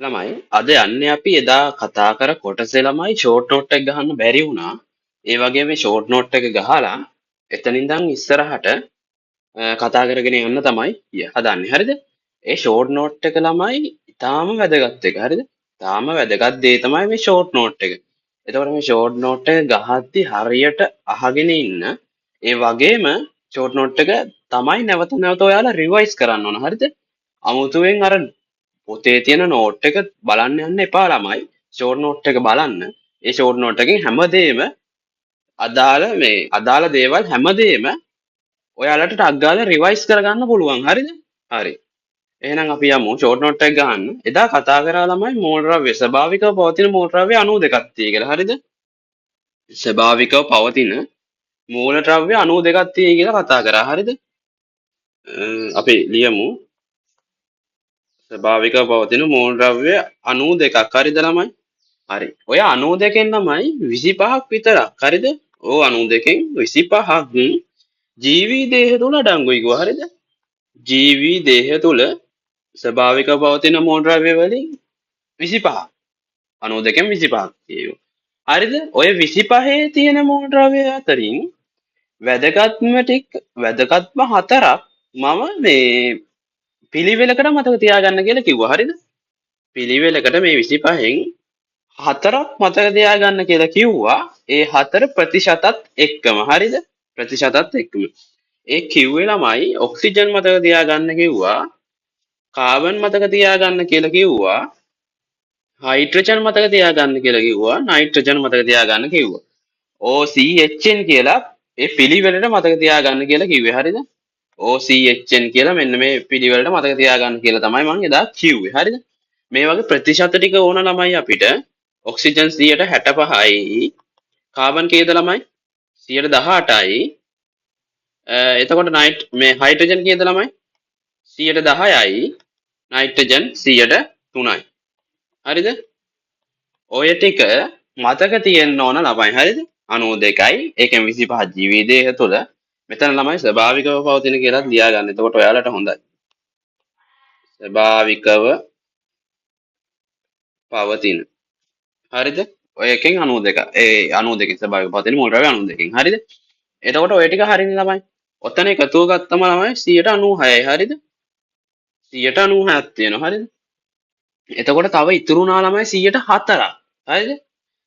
ළමයි අද යන්නේ අපි එදා කතා කර කොටසේ ළමයි ෂෝට් නෝට් එක ගහන්න බැරි වුණා. ඒ වගේම ෂෝට් නෝට් එක ගහලා එතනින් ඉඳන් ඉස්සරහට කතා කරගෙන යන්න තමයි හදන්නේ. හරිද? ඒ ෂෝට් නෝට් එක ළමයි ඊටාම වැදගත් එක. හරිද? ඊටාම වැදගත් දේ තමයි මේ ෂෝට් නෝට් එක. එතකොට මේ ෂෝට් නෝට් එක ගහද්දි හරියට අහගෙන ඉන්න. ඒ වගේම ෂෝට් නෝට් එක තමයි නැවත නැවත ඔයාලා රිවයිස් කරන්න ඕන. හරිද? අමුතුවෙන් අර පොතේ තියෙන නෝට් එක බලන්න යන්න එපා ළමයි. ෂෝට් නෝට් එක බලන්න. ඒ ෂෝට් නෝට් එකෙන් හැමදේම අදාළ දේවල් හැමදේම ඔයාලට ටක් ගාලා රිවයිස් කරගන්න පුළුවන්. හරිද? හරි. එහෙනම් අපි යමු ෂෝට් නෝට් එක ගන්න. එදා කතා කරා ළමයි මෝල් ද්‍රව්‍ය ස්වභාවිකව පවතින මෝල් ද්‍රව්‍ය 92ක් තියෙයි කියලා. හරිද? ස්වභාවිකව පවතින මූල ද්‍රව්‍ය 92ක් තියෙයි කියලා කතා කරා. හරිද? අපි ලියමු ස්වභාවිකව පවතින මෝල් ද්‍රව්‍ය 92ක්. හරිද ළමයි? හරි. ඔය 92න් ළමයි 25ක් විතරක්. හරිද? ඕ 92කින් 25ක් ජීවී දේහ තුල අඩංගුයි කිව්වා. හරිද? ජීවී දේහ තුල ස්වභාවිකව පවතින මෝල් ද්‍රව්‍ය වලින් 25ක්. 92කින් 25ක් කියනවා. හරිද? ඔය 25 තියෙන මෝල් ද්‍රව්‍ය අතරින් වැදගත්ම හතරක් මම මේ පිළිවෙලකට මතක තියාගන්න කියලා කිව්වා. හරිද? පිළිවෙලකට මේ 25න් හතරක් මතක තියාගන්න කියලා කිව්වා. ඒ හතර ප්‍රතිශතත් එක්කම. හරිද? ප්‍රතිශතත් එක්කම. ඒ කිව්වේ ළමයි ඔක්සිජන් මතක තියාගන්න කිව්වා. කාබන් මතක තියාගන්න කියලා කිව්වා. හයිඩ්‍රජන් මතක තියාගන්න කියලා කිව්වා. නයිට්‍රජන් මතක තියාගන්න කිව්වා. OCHN කියලා ඒ පිළිවෙලට මතක තියාගන්න කියලා කිව්වේ. හරිද? OCHN කියලා මෙන්න මේ පිළිවෙලට මතක තියාගන්න කියලා තමයි මම එදා කිව්වේ. හරිද? මේ වගේ ප්‍රතිශත ටික ඕන ළමයි අපිට ඔක්සිජන් 65යි කාබන් කීයද ළමයි 18යි එතකොට මේ හයිඩ්‍රජන් කීයද ළමයි 10යි නයිට්‍රජන් 3යි. හරිද? ඔය ටික මතක තියෙන්න ඕන ළමයි. හරිද? 92යි ඒකෙන් 25 ජීවී දේහ තුළ මෙතන ළමයි ස්වභාවිකව පවතින කියලා ලියා ගන්න. එතකොට ඔයාලට හොඳයි. ස්වභාවිකව පවතින. හරිද? ඔය එකෙන් 92. ඒ 92කින් ස්වභාවිකව පවතින මෝල් ද්‍රව්‍ය 92කින්. හරිද? එතකොට ඔය ටික හරියනේ ළමයි. ඔතන එකතුව ගත්තම ළමයි 96යි. හරිද? 96ක් තියෙනවා. හරිද? එතකොට තව ඉතුරු වුණා ළමයි 104ක්. හරිද?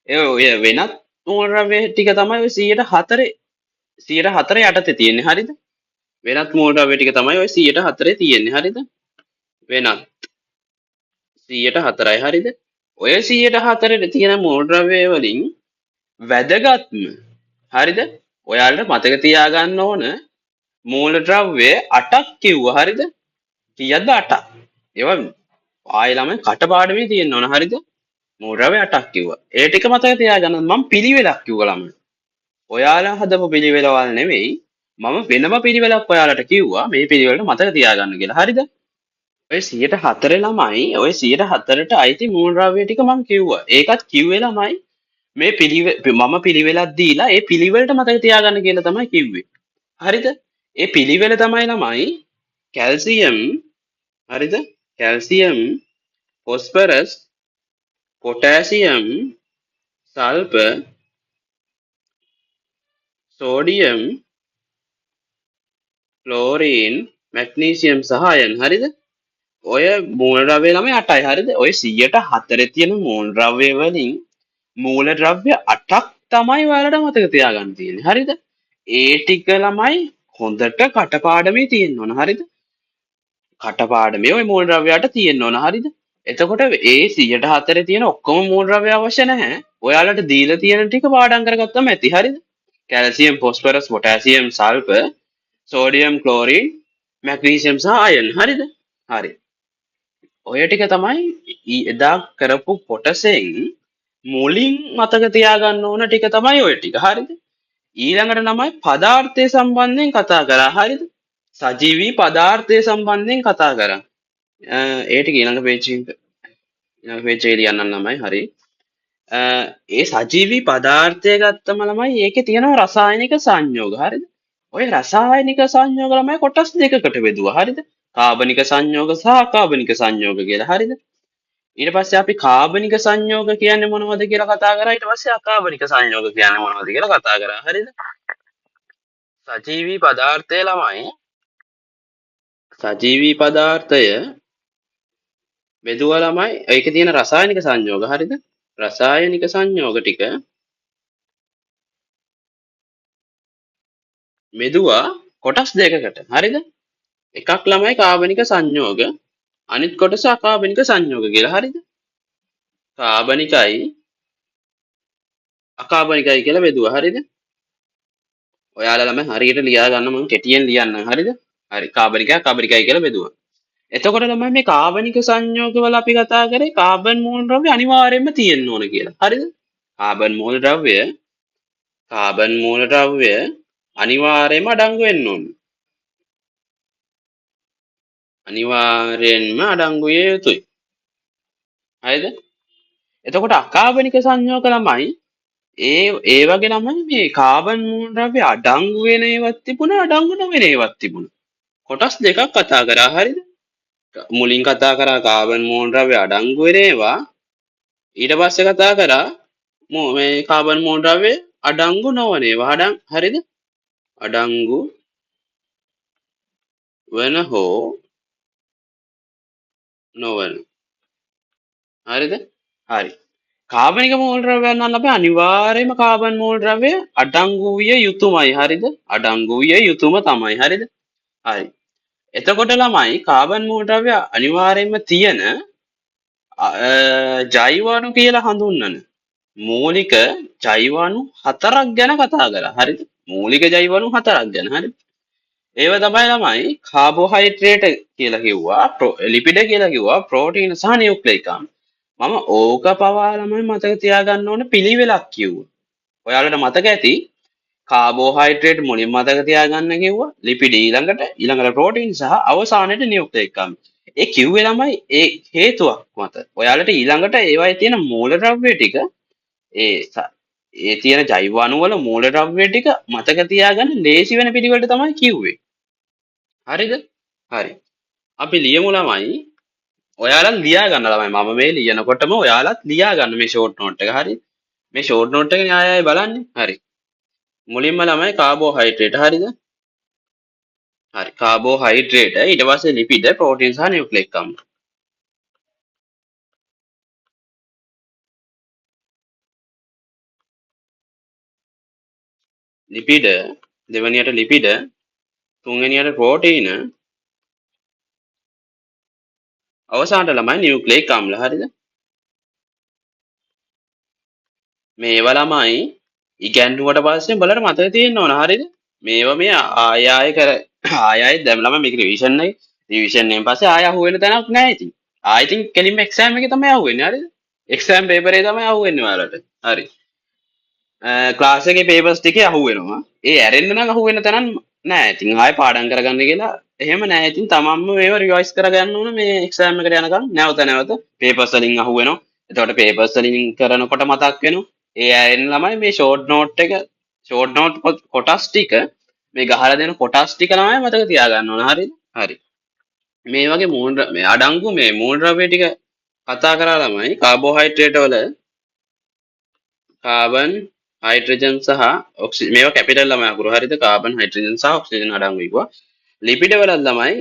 ඒ ඔය වෙනත් මෝල් ද්‍රව්‍ය ටික තමයි ඔය 104 යටතේ තියෙන්නේ. හරිද? වෙනත් මෝල් ද්‍රව්‍ය ටික තමයි ඔය 104 තියෙන්නේ. හරිද? වෙනත් 104යි. හරිද? ඔය 104 තියෙන මෝල් ද්‍රව්‍ය වලින් වැදගත්ම හරිද? ඔයාලට මතක තියාගන්න ඕන මූල ද්‍රව්‍ය 8ක් කිව්වා. හරිද? කීයක්ද 8ක්? ඒවා ආයෙ ළමයි කටපාඩමේ තියෙන්න ඕන. හරිද? මූල ද්‍රව්‍ය 8ක් කිව්වා. ඒ ටික මතක තියාගන්න මම පිළිවෙලක් කිව්වා ළමයි. ඔයාලා හදපු පිළිවෙලවල් නෙවෙයි මම වෙනම පිළිවෙලක් ඔයාලට කිව්වා මේ පිළිවෙලට මතක තියාගන්න කියලා. හරිද? ඔය 104 ළමයි ඔය 104ට අයිති මූල ද්‍රව්‍ය ටික මම කිව්වා. ඒකත් කිව්වේ ළමයි මේ මම පිළිවෙලක් දීලා ඒ පිළිවෙලට මතක තියාගන්න කියලා තමයි කිව්වේ. හරිද? ඒ පිළිවෙල තමයි ළමයි කැල්සියම් හරිද? Calcium, phosphorus, potassium, sulphur, sodium, chlorine, magnesium සහ අයන්. හරිද? ඔය මූල ද්‍රව්‍ය ළමයි 8යි. හරිද? ඔය 104 තියෙන මූල ද්‍රව්‍ය වලින් මූල ද්‍රව්‍ය 8ක් තමයි ඔයාලට මතක තියාගන්න තියෙන්නේ. හරිද? ඒ ටික ළමයි හොඳට කටපාඩමේ තියෙන්න ඕන. හරිද? කටපාඩමේ ওই මූල ද්‍රව්‍යයට තියෙන්න ඕන. හරිද? එතකොට ඒ 104 තියෙන ඔක්කොම මූල ද්‍රව්‍ය අවශ්‍ය නැහැ. ඔයාලට දීලා තියෙන ටික පාඩම් කරගත්තම ඇති. හරිද? Calcium, phosphorus, potassium, sulphur, sodium, chlorine, magnesium සහ අයන්. හරිද? හරි. ඔය ටික තමයි එදා කරපු කොටසෙන් මුලින් මතක තියාගන්න ඕන ටික තමයි ඔය ටික. හරිද? ඊළඟට තමයි පදාර්ථය සම්බන්ධයෙන් කතා කරා. හරිද? සජීවී පදාර්ථය සම්බන්ධයෙන් කතා කරා. ඒ ටික ඊළඟ පේජ් එකේ ලියන්න ළමයි. හරි. ඒ සජීවී පදාර්ථය ගත්තම ළමයි ඒකේ තියෙනවා රසායනික සංයෝග. හරිද? ඔය රසායනික සංයෝග ළමයි කොටස් දෙකකට බෙදුවා. හරිද? කාබනික සංයෝග සහ අකාබනික සංයෝග කියලා. හරිද? ඊට පස්සේ අපි කාබනික සංයෝග කියන්නේ මොනවද කියලා කතා කරා. ඊට පස්සේ අකාබනික සංයෝග කියන්නේ මොනවද කියලා කතා කරා. හරිද? සජීවී පදාර්ථය ළමයි සජීවී පදාර්ථය බෙදුවා ළමයි ඒකේ තියෙන රසායනික සංයෝග. හරිද? රසායනික සංයෝග ටික බෙදුවා කොටස් දෙකකට. හරිද? එකක් ළමයි කාබනික සංයෝග, අනිත් කොටස අකාබනික සංයෝග කියලා. හරිද? කාබනිකයි අකාබනිකයි කියලා බෙදුවා. හරිද? ඔයාලා ළමයි හරියට ලියා ගන්න මම කෙටියෙන් ලියන්නම්. හරිද? හරි. කාබනිකයි අකාබනිකයි කියලා බෙදුවා. එතකොට ළමයි මේ කාබනික සංයෝගවල අපි කතා කරේ කාබන් මූල ද්‍රව්‍ය අනිවාර්යයෙන්ම තියෙන්න ඕන කියලා. හරිද? කාබන් මූල ද්‍රව්‍ය අනිවාර්යයෙන්ම අඩංගු වෙන්න ඕන. අනිවාර්යෙන්ම අඩංගු විය යුතුයි. හරිද? එතකොට අකාබනික සංයෝග ළමයි ඒ වගේ ළමයි මේ කාබන් මූල ද්‍රව්‍ය අඩංගු වෙන ඒවත් තිබුණා අඩංගු නොවන ඒවත් තිබුණා. කොටස් දෙකක් කතා කරා. හරිද? මුලින් කතා කරා කාබන් මූල ද්‍රව්‍ය අඩංගු වෙන ඒවා. ඊට පස්සේ කතා කරා මේ කාබන් මූල ද්‍රව්‍ය අඩංගු නොවන ඒවා. හරිද? අඩංගු වන හෝ නොවන. හරිද? හරි. කාබනික මූල ද්‍රව්‍යයන් නම් අපි අනිවාර්යයෙන්ම කාබන් මූල ද්‍රව්‍ය අඩංගු විය යුතුමයි. හරිද? අඩංගු විය යුතුම තමයි. හරිද? හරි. එතකොට ළමයි කාබන් මූල ද්‍රව්‍ය අනිවාර්යයෙන්ම තියෙන ජෛවාණු කියලා හඳුන්වන මූලික ජෛවාණු හතරක් ගැන කතා කරා. හරිද? මූලික ජෛවාණු හතරක් ගැන. හරිද? ඒව තමයි ළමයි කාබෝහයිඩ්‍රේට් කියලා කිව්වා, ලිපිඩ කියලා කිව්වා, ප්‍රෝටීන සහ නියුක්ලියික ආම්ල. මම ඕක පවා ළමයි මතක තියාගන්න ඕන පිළිවෙලක් කිව්වා. ඔයාලට මතක ඇති කාබෝහයිඩ්‍රේට් මුලින් මතක තියාගන්න කිව්වා, ලිපිඩ ඊළඟට ප්‍රෝටීන් සහ අවසානයේට නියුක්ලියික ආම්ල. ඒ කිව්වේ ළමයි ඒ හේතුවක් මත. ඔයාලට ඊළඟට ඒවයේ තියෙන මූලද්‍රව්‍ය ටික ඒ තියෙන ජෛවාණු වල මූලද්‍රව්‍ය ටික මතක තියාගන්න ලේසි වෙන පිළිවෙලට තමයි කිව්වේ. හරිද? හරි. අපි ලියමු ළමයි. ඔයාලා ලියා ගන්න ළමයි. මම මේ ලියනකොටම ඔයාලත් ලියා ගන්න මේ ෂෝට් නෝට් එක. හරි? මේ ෂෝට් නෝට් එක න්යායයි බලන්නේ. හරි. මුලින්ම ළමයි කාබෝහයිඩ්‍රේට්. හරිද? හරි. කාබෝහයිඩ්‍රේට් ඊට පස්සේ ලිපිඩ, ප්‍රෝටීන් සහ නියුක්ලියික ආම්ල. ලිපිඩ දෙවැනියට ලිපිඩ, තුන්වෙනියට ප්‍රෝටීන, අවසානට ළමයි නියුක්ලියික ආම්ල. හරිද? මේවා ළමයි ඉගැන්නුවට පස්සේ බලන්න මතක තියෙන්න ඕන. හරිද? මේවා මේ ආයෙ දැන් ළමයි මේක රිවිෂන් එකෙන් පස්සේ ආයෙ අහුවෙන තැනක් නැහැ ඉතින්. ආයෙ ඉතින් කෙලින්ම එක්සෑම් එකේ තමයි අහුවෙන්නේ. හරිද? එක්සෑම් පේපරේ තමයි අහුවෙන්නේ ඔයාලට. හරි. ක්ලාස් එකේ පේපර්ස් ටිකේ අහුවෙනවා. ඒ ඇරෙන්න නම් අහුවෙන තැනක් නැහැ. ඉතින් ආයෙ පාඩම් කරගන්න කියලා එහෙම නැහැ. ඉතින් තමන්ම මේවා රිවයිස් කරගන්න ඕන මේ එක්සෑම් එකට යනකම් නැවත පේපර්ස් වලින් අහුවෙනවා. එතකොට පේපර්ස් වලින් කරනකොට මතක් වෙනවා. ඒ ඇරෙන්න ළමයි මේ ෂෝට් නෝට් කොටස් ටික මේ ගහලා දෙන කොටස් ටික ළමයි මතක තියාගන්න ඕන. හරිද? හරි. මේ වගේ මේ අඩංගු මේ මූල ද්‍රව්‍ය ටික කතා කරා ළමයි කාබෝහයිඩ්‍රේට් වල කාබන් හයිඩ්‍රජන් සහ ඔක්සිජන් මේවා කැපිටල් ළමයි අකුරු. හරිද? කාබන් හයිඩ්‍රජන් සහ ඔක්සිජන් අඩංගු විකුවා. ලිපිඩ වල ළමයි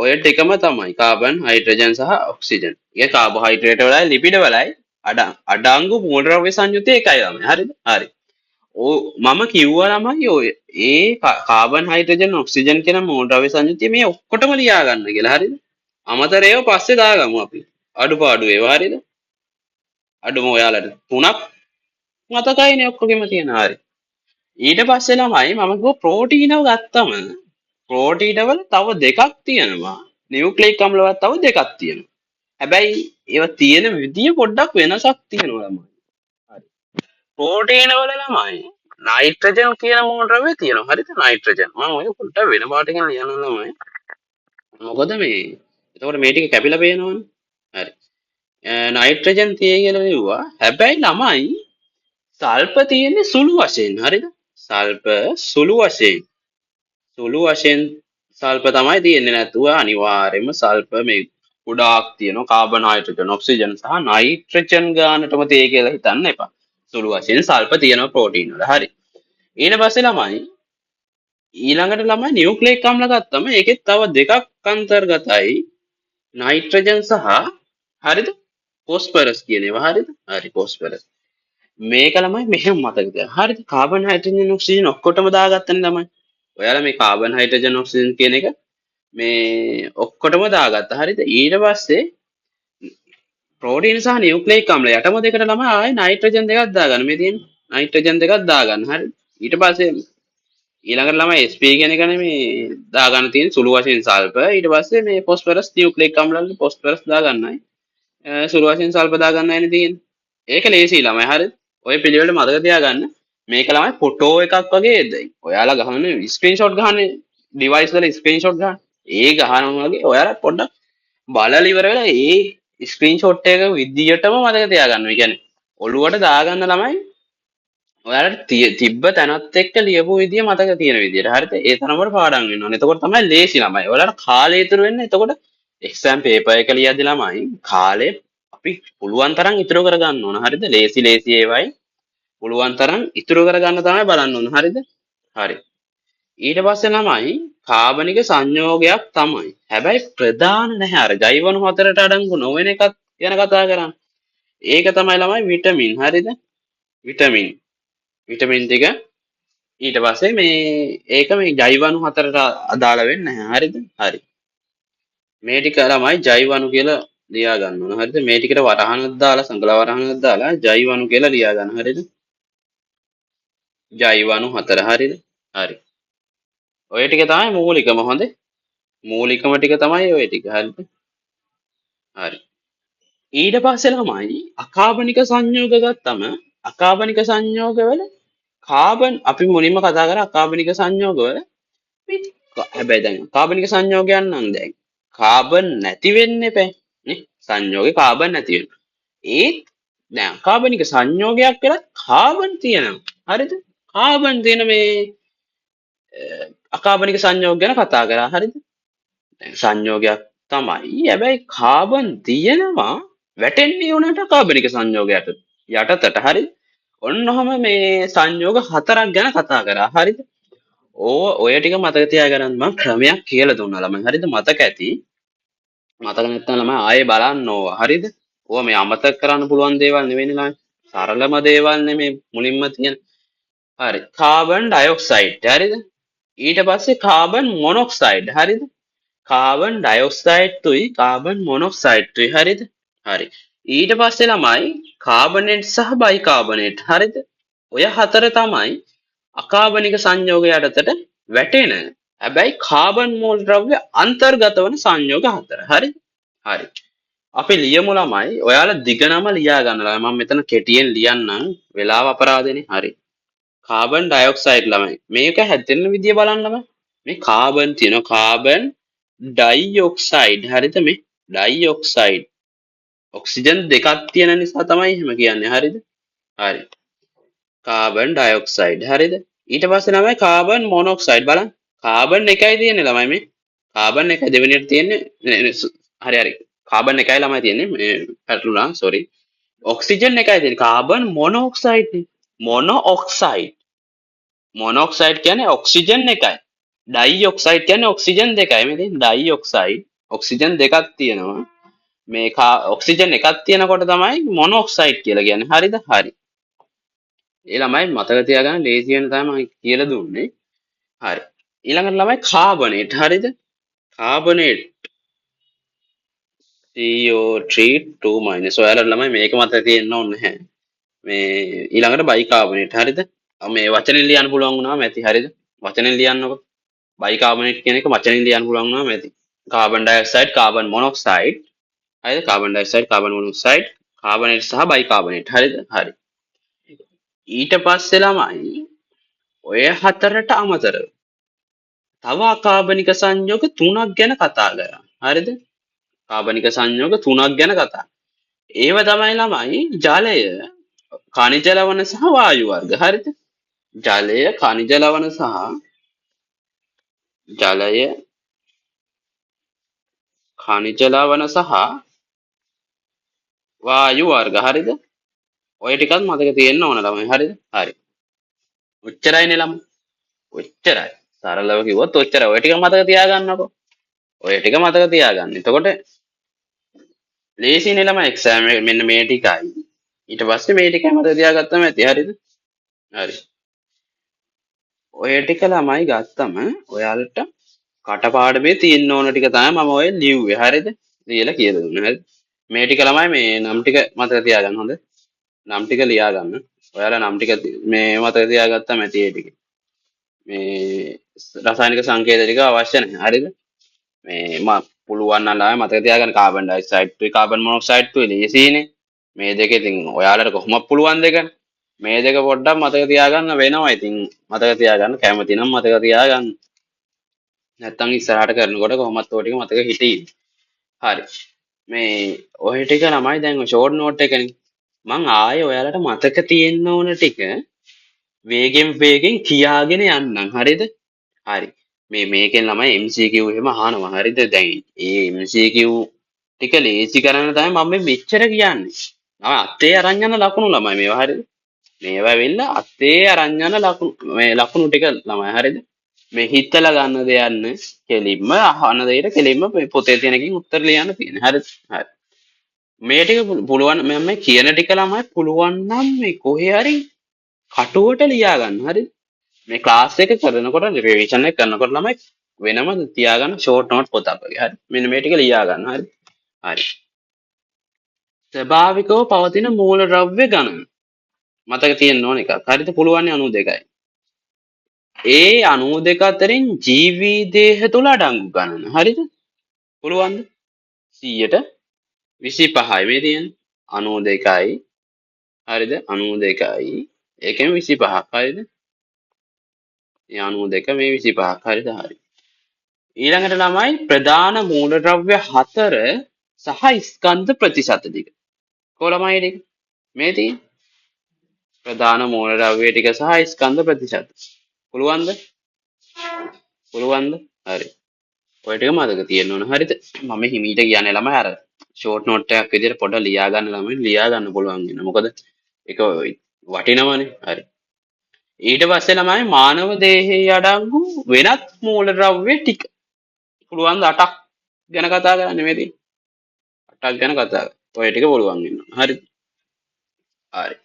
ඔය ටිකම තමයි කාබන් හයිඩ්‍රජන් සහ ඔක්සිජන්. ඒ කාබෝහයිඩ්‍රේට් වලයි ලිපිඩ වලයි අඩංගු මූල ද්‍රව්‍ය සංයුතිය එකයි ළමයි. හරිද? හරි. මම කිව්වා ළමයි ඔය ඒ කාබන් හයිඩ්‍රජන් ඔක්සිජන් කියන මූල ද්‍රව්‍ය සංයුතිය මේ ඔක්කොටම ලියා ගන්න කියලා. හරිද? අමතරේව පස්සේ දාගමු අපි. අඩුපාඩු ඒවා. හරිද? අඩුම ඔයාලට 3ක් මතකයිනේ ඔක්කොගෙම තියෙන. හරි. ඊට පස්සේ ළමයි මම කිව්වා ප්‍රෝටීනව ගත්තම ප්‍රෝටීන වල තව දෙකක් තියෙනවා. නියුක්ලියික අම්ලවල තව දෙකක් තියෙනවා. හැබැයි ඒවා තියෙන විදිය පොඩ්ඩක් වෙනසක් තියෙනවා ළමයි. හරි. ප්‍රෝටීන වල ළමයි නයිට්‍රජන් කියන මූල ද්‍රව්‍ය තියෙනවා. හරිද? නයිට්‍රජන්. මම ඔය පොඩ්ඩක් වෙන පාටකින් ලියන්න ළමයි. මොකද මේ එතකොට මේ ටික කැපිලා පේනවනේ. හරි. නයිට්‍රජන් තියෙයි කියලා කිව්වා. හැබැයි ළමයි සල්ප තියෙන්නේ සුළු වශයෙන්. හරිද? සල්ප සුළු වශයෙන් සල්ප තමයි තියෙන්නේ. නැතුව අනිවාර්යයෙන්ම සල්ප මේ ගොඩාක් තියෙනවා කාබන් හයිඩ්‍රජන් ඔක්සිජන් සහ නයිට්‍රජන් ගානටම තියෙයි කියලා හිතන්න එපා. සුළු වශයෙන් සල්ප තියෙනවා ප්‍රෝටීන් වල. හරි. ඊට පස්සේ ළමයි ඊළඟට ළමයි නියුක්ලික් අම්ල ගත්තම ඒකෙත් තව දෙකක් අන්තර්ගතයි. නයිට්‍රජන් සහ හරිද? ෆොස්ෆරස් කියන ඒවා. හරිද? හරි ෆොස්ෆරස්. මේක ළමයි මෙහෙම මතක තියාගන්න. හරිද? කාබන් හයිඩ්‍රජන් ඔක්සිජන් ඔක්කොටම දාගත්තනේ ළමයි. ඔයාලා මේ කාබන් හයිඩ්‍රජන් ඔක්සිජන් කියන එක මේ ඔක්කොටම දාගත්තා. හරිද? ඊට පස්සේ ප්‍රෝටීන් සහ නියුක්ලික් අම්ල යටම දෙකට ළමයි ආයේ නයිට්‍රජන් දෙකක් දාගන්න. මේ තියෙන නයිට්‍රජන් දෙකක් දාගන්න. හරිද? ඊට පස්සේ ඊළඟට ළමයි SP කියන එකනේ මේ දාගන්න තියෙන සුළු වශයෙන් සල්ප. ඊට පස්සේ මේ ෆොස්ෆරස් නියුක්ලික් අම්ල වල ෆොස්ෆරස් දාගන්නයි. සුළු වශයෙන් සල්ප දාගන්නයි නේ තියෙන්නේ. ඒක ලේසි ළමයි. හරිද? ඔය පිළිවෙල මතක තියාගන්න. මේක ළමයි ෆොටෝ එකක් වගේ දෙයි. ඔයාලා ගහන්නේ ස්ක්‍රීන්ෂොට් ගහන්නේ ඩිවයිස් වල ස්ක්‍රීන්ෂොට් ගන්න. ඒ ගහනවා වගේ ඔයාලා පොඩ්ඩක් බලලා ඉවර වෙලා ඒ ස්ක්‍රීන්ෂොට් එක විදියටම මතක තියාගන්න. ඒ කියන්නේ ඔළුවට දාගන්න ළමයි ඔයාලට තිබ්බ තැනත් එක්ක ලියපු විදිය මතක තියෙන විදියට. හරිද? ඒ තරමට පාඩම් වෙන්න ඕනේ. එතකොට තමයි ලේසි ළමයි. ඔයාලට කාලය ඉතුරු වෙන්නේ. එතකොට එක්සෑම් පේපර් එක ලියද්දි ළමයි කාලේ අපි පුළුවන් තරම් ඉතුරු කරගන්න ඕන. හරිද? ලේසි ඒවයි පුළුවන් තරම් ඉතුරු කරගන්න තමයි බලන්න ඕන. හරිද? හරි. ඊට පස්සේ ළමයි කාබනික සංයෝගයක් තමයි. හැබැයි ප්‍රධාන නැහැ. අර ජෛවණු හතරට අඩංගු නොවන එකක් ගැන කතා කරන්නේ. ඒක තමයි ළමයි විටමින්. හරිද? විටමින්. විටමින් ටික ඊට පස්සේ මේ ඒක මේ ජෛවණු හතරට අදාළ වෙන්නේ නැහැ. හරිද? හරි. මේ ටික ළමයි ජෛවණු කියලා ලියා ගන්න ඕන. හරිද? මේ ටිකට වරහණක් දාලා සංකල වරහණක් දාලා ජෛවණු කියලා ලියා ගන්න. හරිද? ජෛවණු හතර. හරිද? හරි. ඔය ටික තමයි මූලිකම. හොඳේ. මූලිකම ටික තමයි ඔය ටික. හරිද? හරි. ඊට පස්සේ ළමයි අකාබනික සංයෝග ගත්තම අකාබනික සංයෝගවල කාබන් අපි මුලින්ම කතා කරා අකාබනික සංයෝගවල හැබැයි දැන් කාබනික සංයෝගයන් නම් දැන් කාබන් නැති වෙන්න එපා නේ සංයෝගේ කාබන් නැති වෙන්න. ඒත් දැන් අකාබනික සංයෝගයක් කියලා කාබන් තියෙනවා. හරිද? කාබන් තියෙන මේ අකාබනික සංයෝග ගැන කතා කරා. හරිද? දැන් සංයෝගයක් තමයි. හැබැයි කාබන් තියෙනවා වැටෙන්නේ උනට අකාබනික සංයෝගයට යටතට. හරිද? ඔන්නෝම මේ සංයෝග හතරක් ගැන කතා කරා. හරිද? ඔය ටික මතක තියාගන්න මම ක්‍රමයක් කියලා දුන්නා ළමයි. හරිද? මතක ඇති. මතක නැත්නම් ළමයි ආයේ බලන්න ඕවා. හරිද? ඕවා මේ අමතක කරන්න පුළුවන් දේවල් නෙවෙයි ළමයි. සරලම දේවල් නෙමේ මුලින්ම තියෙන. හරි. Carbon dioxide. හරිද? ඊට පස්සේ කාබන් මොනොක්සයිඩ්. හරිද? කාබන් ඩයොක්සයිඩ් තුයි කාබන් මොනොක්සයිඩ් තුයි. හරිද? හරි. ඊට පස්සේ ළමයි කාබනේට් සහ බයිකාබනේට්. හරිද? ඔය හතර තමයි අකාබනික සංයෝග යටතට වැටෙන. හැබැයි කාබන් මෝල් ද්‍රව්‍ය අන්තර්ගත වන සංයෝග හතර. හරිද? හරි. අපි ලියමු ළමයි. ඔයාලා දිග නම ලියා ගන්න ළමයි. මම මෙතන කෙටියෙන් ලියන්නම්. වෙලාව අපරාධනේ. හරි. කාබන් ඩයොක්සයිඩ් ළමයි. මේක හැදෙන්න විදිය බලන්න ළමයි. මේ කාබන් තියෙනවා. කාබන් ඩයිऑක්සයිඩ්. හරිද? මේ ඩයිऑක්සයිඩ්. ඔක්සිජන් දෙකක් තියෙන නිසා තමයි එහෙම කියන්නේ. හරිද? හරි. Carbon dioxide. හරිද? ඊට පස්සේ ළමයි කාබන් මොනොක්සයිඩ් බලන්න. කාබන් එකයි තියෙන්නේ ළමයි මේ. කාබන් එකයි දෙවෙනියට තියෙන්නේ. හරි හරි. කාබන් එකයි ළමයි තියෙන්නේ. මේ පැටලුණා. සෝරි. ඔක්සිජන් එකයි තියෙන්නේ. කාබන් මොනොක්සයිඩ් නේ. මොනොක්සයිඩ්. මොනොක්සයිඩ් කියන්නේ ඔක්සිජන් එකයි. ඩයිऑක්සයිඩ් කියන්නේ ඔක්සිජන් දෙකයි. මේ තියෙන්නේ ඩයිऑක්සයිඩ්. ඔක්සිජන් දෙකක් තියෙනවා. මේ ඔක්සිජන් එකක් තියෙනකොට තමයි මොනොක්සයිඩ් කියලා කියන්නේ. හරිද? හරි. ඒ ළමයි මතක තියාගන්න ලේසි වෙන තමයි මම කියලා දුන්නේ. හරි. ඊළඟට ළමයි කාබනේට්. හරිද? කාබනේට් CO3 2- ඔයාලා ළමයි මේක මතක තියෙන්න ඕනේ නැහැ. මේ ඊළඟට බයිකාබනේට්. හරිද? මේ වචනෙන් ලියන්න පුළුවන් වුණාම ඇති. හරිද? වචනෙන් ලියන්නකො. බයිකාබනේට් කියන එක වචනෙන් ලියන්න පුළුවන් වුණාම ඇති. Carbon dioxide, carbon monoxide. හරිද? Carbon dioxide, carbon monoxide, carbonate සහ බයිකාබනේට්. හරිද? හරි. ඊට පස්සේ ළමයි ඔය හතරට අමතරව තව අකාබනික සංයෝග තුනක් ගැන කතා කරා. හරිද? කාබනික සංයෝග තුනක් ගැන කතා. ඒව තමයි ළමයි ජලය, khනිජ ලවණ සහ වායු වර්ග. හරිද? ජලය, khනිජ ලවණ සහ khනිජ ලවණ සහ වායු වර්ග හරිද? ඔය ටිකත් මතක තියෙන්න ඕන ළමයි හරිද? හරි. ඔච්චරයිනේ ළමයි. ඔච්චරයි. සරලව කිව්වොත් ඔච්චරයි. ඔය ටික මතක තියාගන්නකො. ඔය ටික මතක තියාගන්න. එතකොට ලේසියිනේ ළමයි එක්සෑම් එක මෙන්න මේ ටිකයි. ඊට පස්සේ මේ ටික මතක තියාගත්තම ඇති හරිද? හරි. ඔය ටික ළමයි ගත්තම ඔයාලට කටපාඩමේ තියෙන්න ඕන ටික තමයි මම ඔය ලිව්වේ හරිද? ලියලා කියලා දුන්නා හරිද? මේ ටික ළමයි මේ නම් ටික මතක තියාගන්න හොඳ. නම් ටික ලියා ගන්න. ඔයාලා නම් ටික මේ මතක තියාගත්තම ඇති ඒ ටික. මේ රසායනික සංකේත ටික අවශ්‍ය නැහැ හරිද? මේ පුළුවන් නම් ළමයි මතක තියාගන්න කාබන් ඩයොක්සයිඩ් තුයි කාබන් මොනොක්සයිඩ් තුයි ලීසිනේ. මේ දෙක ඉතින් ඔයාලට කොහොමද පුළුවන් දෙක? මේ දෙක පොඩ්ඩක් මතක තියාගන්න වෙනවා. ඉතින් මතක තියාගන්න කැමති නම් මතක තියාගන්න. නැත්තම් ඉස්සරහට කරනකොට කොහොමත් ඔය ටික මතක හිටියි. හරි. මේ ඔය ටික ළමයි දැන් ෂෝට් නෝට් එකනේ. මං ආයේ ඔයාලට මතක තියෙන්න ඕන ටික වේගෙන් කියාගෙන යන්නම්. හරිද? හරි. මේකෙන් ළමයි MCQ එහෙම අහනවා. හරිද? දැන් ඒ MCQ ටික ලේසි කරන්න තමයි මම මෙච්චර කියන්නේ. අත්තේ අරන් යන ලකුණු ළමයි මේවා හරිද? මේවා වෙන්න අත්තේ අරන් යන ලකුණු ටික ළමයි හරිද? මේ හිතලා ගන්න දෙයන්න කෙලින්ම අහන දෙයට කෙලින්ම පොතේ තියෙනකින් උත්තර ලියන්න තියෙන. හරිද? හරි. මේ ටික පුළුවන් මම කියන ටික ළමයි පුළුවන් නම් මේ කොහේ හරි කටුවට ලියා ගන්න. හරිද? මේ ක්ලාස් එක කරනකොට රිවිෂන් එක කරනකොට ළමයි වෙනම තියාගන්න ෂෝට් නෝට් පොතක් වගේ. හරි. මෙන්න මේ ටික ලියා ගන්න. හරි. හරි. ස්වභාවිකව පවතින මූලද්‍රව්‍ය ගණන. මතක තියෙන්න ඕන එකක්. හරිද? පුළුවන් 92යි. ඒ 92 අතරින් ජීවී දේහ තුල අඩංගු ගණන. හරිද? පුළුවන්ද? 100ට 25යි මේ තියෙන්නේ. 92යි. හරිද? 92යි. ඒකෙන් 25ක්. හරිද? මේ 92 මේ 25ක්. හරිද? හරි. ඊළඟට ළමයි ප්‍රධාන මූලද්‍රව්‍ය 4 සහ ස්කන්ධ ප්‍රතිශත ටික. කොළමයි ටික. මේ තියෙන්නේ. ප්‍රධාන මූලද්‍රව්‍ය ටික සහ ස්කන්ධ ප්‍රතිශත. පුළුවන්ද? පුළුවන්ද? හරි. ඔය ටික මතක තියෙන්න ඕන. හරිද? මම හිමීට කියන්නේ ළමයි අර ෂෝට් නෝට් එකක් විදිහට පොඩ්ඩක් ලියා ගන්න ළමයි ලියා ගන්න පුළුවන් වෙන. මොකද ඒක වටිනවනේ. හරි. ඊට පස්සේ ළමයි මානව දේහයේ අඩංගු වෙනත් මූලද්‍රව්‍ය ටික. පුළුවන් 8ක් ගැන කතා කරන්න නෙමෙයි. 8ක් ගැන කතා කරන්න. ඔය ටික පුළුවන් වෙනවා. හරිද? හරි.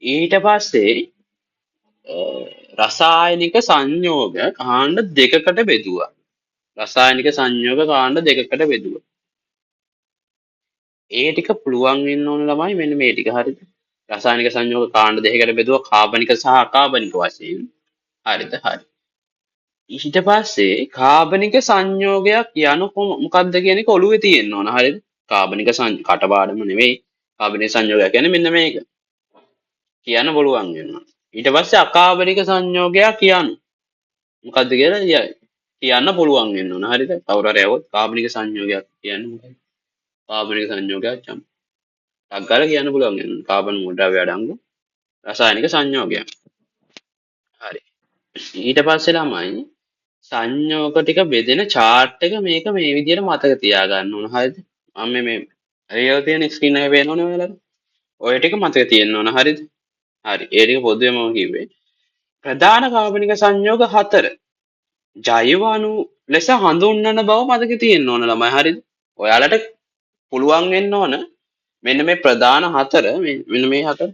ඊට පස්සේ රසායනික සංයෝග කාණ්ඩ දෙකකට බෙදුවා. රසායනික සංයෝග කාණ්ඩ දෙකකට බෙදුවා. ඒ ටික පුළුවන් වෙන්න ඕන ළමයි මෙන්න මේ ටික. හරිද? රසායනික සංයෝග කාණ්ඩ දෙකකට බෙදුවා කාබනික සහ අකාබනික වශයෙන්. හරිද? හරි. ඊට පස්සේ කාබනික සංයෝගයක් යනු මොකක්ද කියන එක ඔළුවේ තියෙන්න ඕන. හරිද? කාබනික කටපාඩම නෙවෙයි. කාබනික සංයෝගය කියන්නේ මෙන්න මේක. කියන්න පුළුවන් වෙනවා. ඊට පස්සේ අකාබනික සංයෝගයක් කියන්නේ මොකද්ද කියලා කියන්න පුළුවන් වෙන්න ඕන. හරිද? කවුරු හරි આવොත් කාබනික සංයෝගයක් කියන්නේ මොකක්ද? කාබනික සංයෝගයක් ටක් ගාලා කියන්න පුළුවන් වෙනවා. කාබන් මූලද්‍රව්‍ය අඩංගු රසායනික සංයෝගයක්. හරි. ඊට පස්සේ ළමයි සංයෝග ටික බෙදෙන chart එක මේක මේ විදිහට මතක තියාගන්න ඕන. හරිද? මම මේ රියල් තියෙන ස්ක්‍රීන් එකේ පේනවනේ ඔයාලට. ඔය ටික මතක තියෙන්න ඕන. හරිද? හරි. ඒ ටික පොදුවේ මම කිව්වේ. ප්‍රධාන කාබනික සංයෝග 4 ජෛව අණු ලෙස හඳුන්වන බව මතක තියෙන්න ඕන ළමයි. හරිද? ඔයාලට පුළුවන් වෙන්න ඕන මෙන්න මේ ප්‍රධාන 4 මෙන්න මේ 4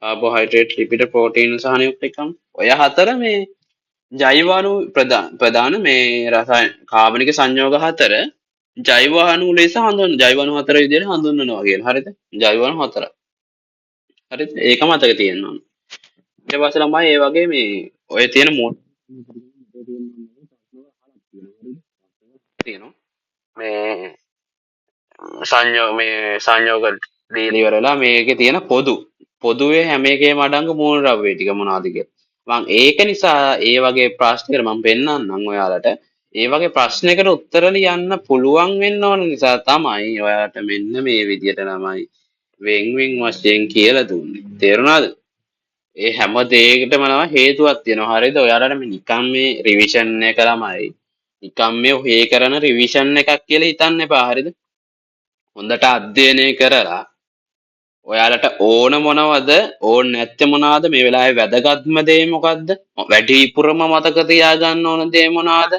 කාබෝහයිඩ්‍රේට් ලිපිඩ ප්‍රෝටීන් සහ නියුක්ලික ඔය 4 මේ ජෛව අණු ප්‍රධාන මේ රසායන කාබනික සංයෝග 4 ජෛව අණු ලෙස ජෛව අණු 4 විදිහට හඳුන්වනවා කියලා. හරිද? ජෛව අණු 4. හරිද? ඒක මතක තියෙන්න ඕන. ඊට පස්සේ ළමයි ඒ වගේ මේ ඔය තියෙන තියෙනවා. මේ සංයෝග දීලා ඉවරලා මේකේ තියෙන පොදුවේ හැම එකේම අඩංගු මූලද්‍රව්‍ය ටික මොනවද කියලා. මම ඒක නිසා ඒ වගේ ප්‍රශ්නයකට මම පෙන්නන්නම් ඔයාලට. ඒ වගේ ප්‍රශ්නයකට උත්තර ලියන්න පුළුවන් වෙන්න ඕන නිසා තමයි ඔයාලට මෙන්න මේ විදියට ළමයි වෙන් වශයෙන් කියලා දුන්නේ. තේරුණාද? ඒ හැම දෙයකටම ළමයි හේතුවක් තියෙනවා. හරිද? ඔයාලට මේ නිකන් මේ රිවිෂන් එක ළමයි නිකම් මේ ඔහේ කරන රිවිෂන් එකක් කියලා හිතන්න එපා හරිද? හොඳට අධ්‍යයනය කරලා ඔයාලට ඕන මොනවද ඕන නැත්තේ මොනවද මේ වෙලාවේ වැදගත්ම දේ මොකද්ද වැඩිපුරම මතක තියාගන්න ඕන දේ මොනවද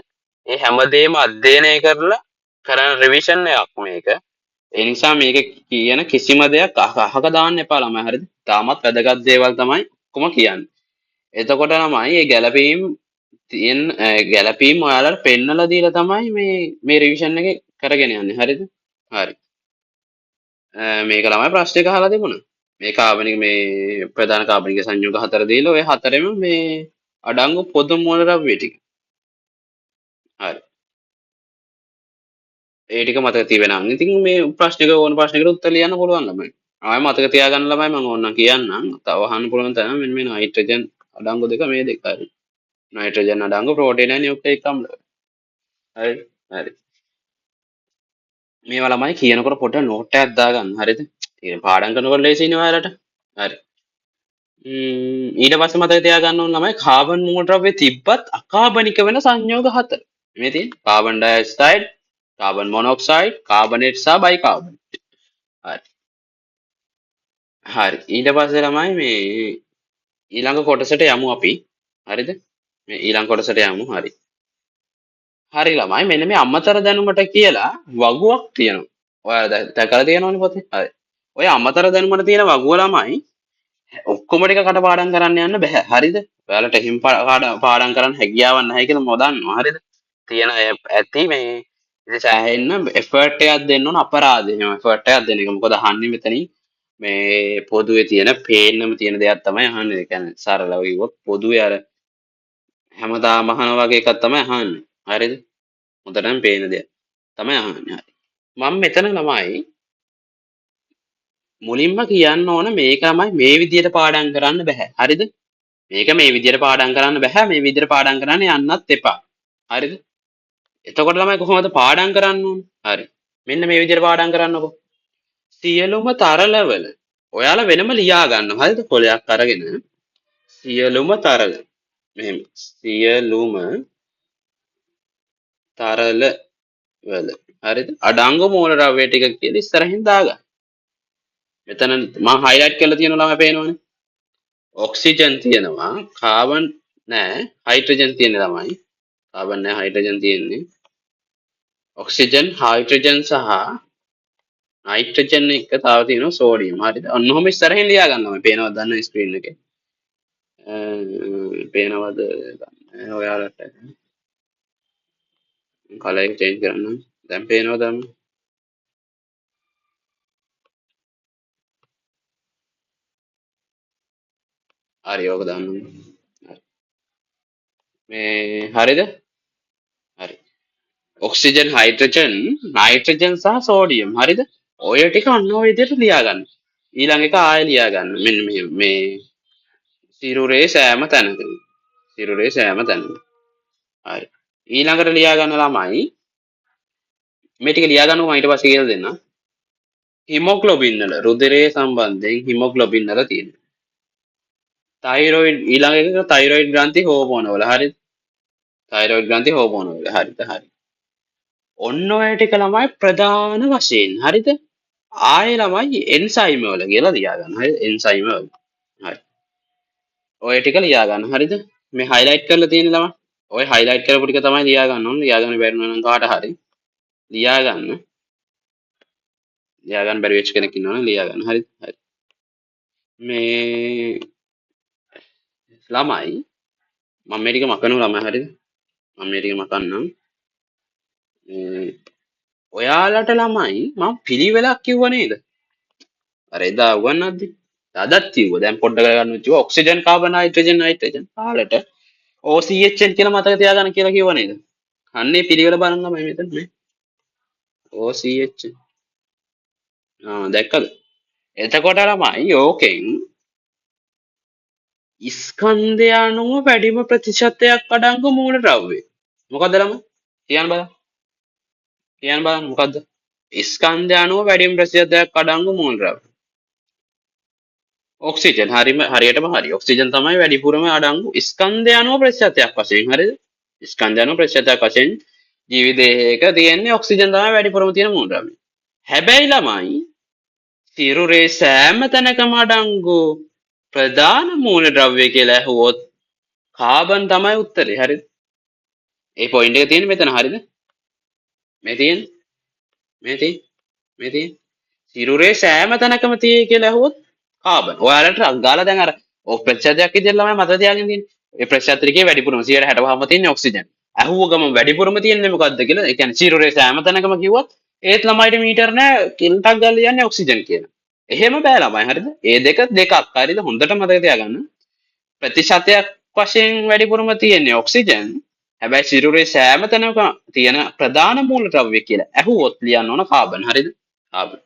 ඒ හැමදේම අධ්‍යයනය කරලා කරන රිවිෂන් එකක් මේක ඒ නිසා මේක කියන කිසිම දෙයක් අහක දාන්න එපා ළමයි හරිද තාමත් වැදගත් දේවල් තමයි කොම කියන්නේ එතකොට තමයි මේ ගැළපීම් ඔයාලට පෙන්නලා දීලා තමයි මේ රිවිෂන් එක කරගෙන යන්නේ හරිද හරි මේක ළමයි ප්‍රශ්න එක අහලා තිබුණා. මේ කාබනික මේ ප්‍රධාන කාබනික සංයෝග හතර දීලා ඔය හතරෙම මේ අඩංගු පොදු මූල ද්‍රව්‍ය ටික. හරි. ඒ ටික මතක තියවෙනම්. ඉතින් මේ ප්‍රශ්නෙක ඕන ප්‍රශ්නයකට උත්තර ලියන්න පුළුවන් ළමයි. ආයෙ මතක තියාගන්න ළමයි මම ඕනනම් කියන්නම්. තව අහන්න පුළුවන් තරම් මෙන්න මේ නයිට්‍රජන් අඩංගු දෙක මේ දෙකයි. නයිට්‍රජන් අඩංගු ප්‍රෝටීන නියුක්ලියික් අම්ල. හරි. හරි. මේවා ළමයි කියනකොට පොඩ්ඩක් නෝට් එකක් දාගන්න. හරිද? ඉතින් පාඩම් කරනකොට ලේසියිනේ ඔයාලට. හරි. ඊට පස්සේ මතක තියාගන්න ඕන ළමයි කාබන් මූල ද්‍රව්‍ය තිබ්බත් අකාබනික වෙන සංයෝග හතර. මේ තියෙන්නේ carbon dioxide, carbon monoxide, carbonate සහ බයිකාබනේට්. හරි. හරි. ඊට පස්සේ ළමයි මේ ඊළඟ කොටසට යමු අපි. හරිද? මේ ඊළඟ කොටසට යමු. හරි. හරි ළමයි මෙන්න මේ අමතර දැනුමට කියලා වගුවක් තියෙනවා. ඔයාලා දැකලා තියෙනවනේ පොතේ. හරි. ඔය අමතර දැනුමට තියෙන වගුව ළමයි ඔක්කොම ටික කටපාඩම් කරන්න යන්න බෑ. හරිද? ඔයාලට හිම් පාඩම් කරන්න හැකියාවක් නැහැ කියලා මම දන්නවා. හරිද? තියෙන ඇති මේ ඉතින් සෑහෙන්න එෆර්ට් එකක් දෙන්න ඕන අපරාධ. එහෙම එෆර්ට් එකක් දෙන එක. මොකද අහන්නේ මෙතනින් මේ පොදුවේ තියෙන පේන්නම තියෙන දෙයක් තමයි අහන්නේ. ඒ කියන්නේ සරලව කිව්වොත් පොදුවේ අර හැමදාම අහන වගේ එකක් තමයි අහන්නේ. හරිද? හොඳටම පේන දෙයක් තමයි අහන්නේ. හරි. මම මෙතන ළමයි මුලින්ම කියන්න ඕන මේක තමයි මේ විදිහට පාඩම් කරන්න බෑ. හරිද? මේක මේ විදිහට පාඩම් කරන්න බෑ. මේ විදිහට පාඩම් කරන්න යන්නත් එපා. හරිද? එතකොට ළමයි කොහොමද පාඩම් කරන්න ඕන? හරි. මෙන්න මේ විදිහට පාඩම් කරන්නකෝ. සියලුම තරලවල ඔයාලා වෙනම ලියා ගන්නවා. හරිද? කොලයක් අරගෙන සියලුම තරල. මෙහෙම. සියලුම තරල වල. හරිද? අඩංගු මූල ද්‍රව්‍ය ටික කියලා ඉස්සරහින් දාගන්න. මෙතන මම හයිලයිට් කරලා තියෙනවා ළමයි පේනවනේ. ඔක්සිජන් තියෙනවා කාබන් නෑ හයිඩ්‍රජන් තියෙන්නේ ළමයි කාබන් නෑ හයිඩ්‍රජන් තියෙන්නේ ඔක්සිජන් හයිඩ්‍රජන් සහ නයිට්‍රජන් එක තව තියෙනවා සෝඩියම් හරිද ඔන්න ඔහොම ඉස්සරහින් ලියා ගන්නවා පේනවද දන්න ස්ක්‍රීන් එකේ පේනවද ඔයාලට කලර් එක චේන්ජ් කරන්න දැන් පේනවද හරි ඕක දාන්න මේ හරිද හරි ඔක්සිජන් හයිඩ්‍රජන් නයිට්‍රජන් සහ සෝඩියම් හරිද ඔය ටික අන්න ඔය විදිහට ලියා ගන්න. ඊළඟ එක ආයෙ ලියා ගන්න. මෙන්න මේ සිරුරේ සෑම තැනකම. සිරුරේ සෑම තැනකම. හරි. ඊළඟට ලියා ගන්න ළමයි මේ ටික ලියා ගන්නකො මම ඊට පස්සේ කියලා දෙන්නම්. හිමොග්ලොබින් වල රුධිරයේ සම්බන්ධයෙන් හිමොග්ලොබින් වල තියෙනවා. තයිරොයිඩ් ඊළඟ එක තයිරොයිඩ් ග්‍රන්ථි හෝමෝන වල හරිද? තයිරොයිඩ් ග්‍රන්ථි හෝමෝන වල හරිද? හරි. ඔන්න ඔය ටික ළමයි ප්‍රධාන වශයෙන් හරිද? ආයෙ ළමයි එන්සයිම් වල කියලා ලියා ගන්න. හරිද? එන්සයිම් වල. හරි. ඔය ටික ලියා ගන්න. හරිද? මේ හයිලයිට් කරලා තියෙන ළමයි. ඔය හයිලයිට් කරපු ටික තමයි ලියා ගන්න ඕනේ. ලියා ගන්න බැරි නම් කාට හරි ලියා ගන්න. ලියා ගන්න බැරි වෙච්ච කෙනෙක් ඉන්නවනේ ලියා ගන්න. හරිද? හරි. මේ ළමයි මම මේ ටික මකනවා ළමයි හරිද? මම මේ ටික මකන්නම්. ඔයාලට ළමයි මම පිළිවෙලක් කිව්ව නේද? අර එදා උගන්වද්දි. අදත් කිව්වා. දැන් පොඩ්ඩක් ගන්න කිව්වා ඔක්සිජන් කාබන් හයිඩ්‍රජන් නයිට්‍රජන්. පාලට OCHN කියලා මතක තියාගන්න කියලා කිව්ව නේද? අන්නේ පිළිවෙල බලන්න ළමයි මෙතන මේ. OCHN. දැක්කද? එතකොට ළමයි ඕකෙන් ස්කන්ධය අණුව වැඩිම ප්‍රතිශතයක් අඩංගු මූල ද්‍රව්‍ය. මොකද්ද ළමයි? කියන්න බලන්න. කියන්න බලන්න මොකද්ද? ස්කන්ධය අණුව වැඩිම ප්‍රතිශතයක් අඩංගු මූල ද්‍රව්‍ය. ඔක්සිජන් හරියටම හරි. ඔක්සිජන් තමයි වැඩිපුරම අඩංගු ස්කන්ධය අණුව ප්‍රතිශතයක් වශයෙන් හරිද? ස්කන්ධය අණුව ප්‍රතිශතයක් වශයෙන් ජීවිතයක තියෙන්නේ ඔක්සිජන් තමයි වැඩිපුරම තියෙන මූලද්‍රව්‍ය. හැබැයි ළමයි සිරුරේ සෑම තැනකම අඩංගු ප්‍රධාන මූලද්‍රව්‍ය කියලා ඇහුවොත් කාබන් තමයි උත්තරේ. හරිද? ඒ පොයින්ට් එක තියෙන්නේ මෙතන. හරිද? මේ තියෙන්නේ මේ තියෙන්නේ සිරුරේ සෑම තැනකම තියෙයි කියලා ඇහුවොත් කාබන්. ඔයාලට ගාලා දැන් අර ප්‍රතිශතයක් විදිහට ළමයි මතක තියාගෙන තියෙන්නේ. ඒ ප්‍රතිශතරිකේ වැඩිපුරම 65%ම තියෙන්නේ ඔක්සිජන්. ඇහුව ගම වැඩිපුරම තියෙන්නේ මොකද්ද කියලා. ඒ කියන්නේ සිරුරේ සෑම තැනකම කිව්වොත් ඒත් ළමයිට මීටර නෑ කිල්ටක් ගාලා යන්නේ ඔක්සිජන් කියලා. එහෙම බෑ ළමයි. හරිද? ඒ දෙකක්. හරිද? හොඳට මතක තියාගන්න. ප්‍රතිශතයක් වශයෙන් වැඩිපුරම තියෙන්නේ ඔක්සිජන්. හැබැයි සිරුරේ සෑම තැනකම තියෙන ප්‍රධාන මූලද්‍රව්‍ය කියලා ඇහුවොත් ලියන්න ඕන කාබන්. හරිද? කාබන්.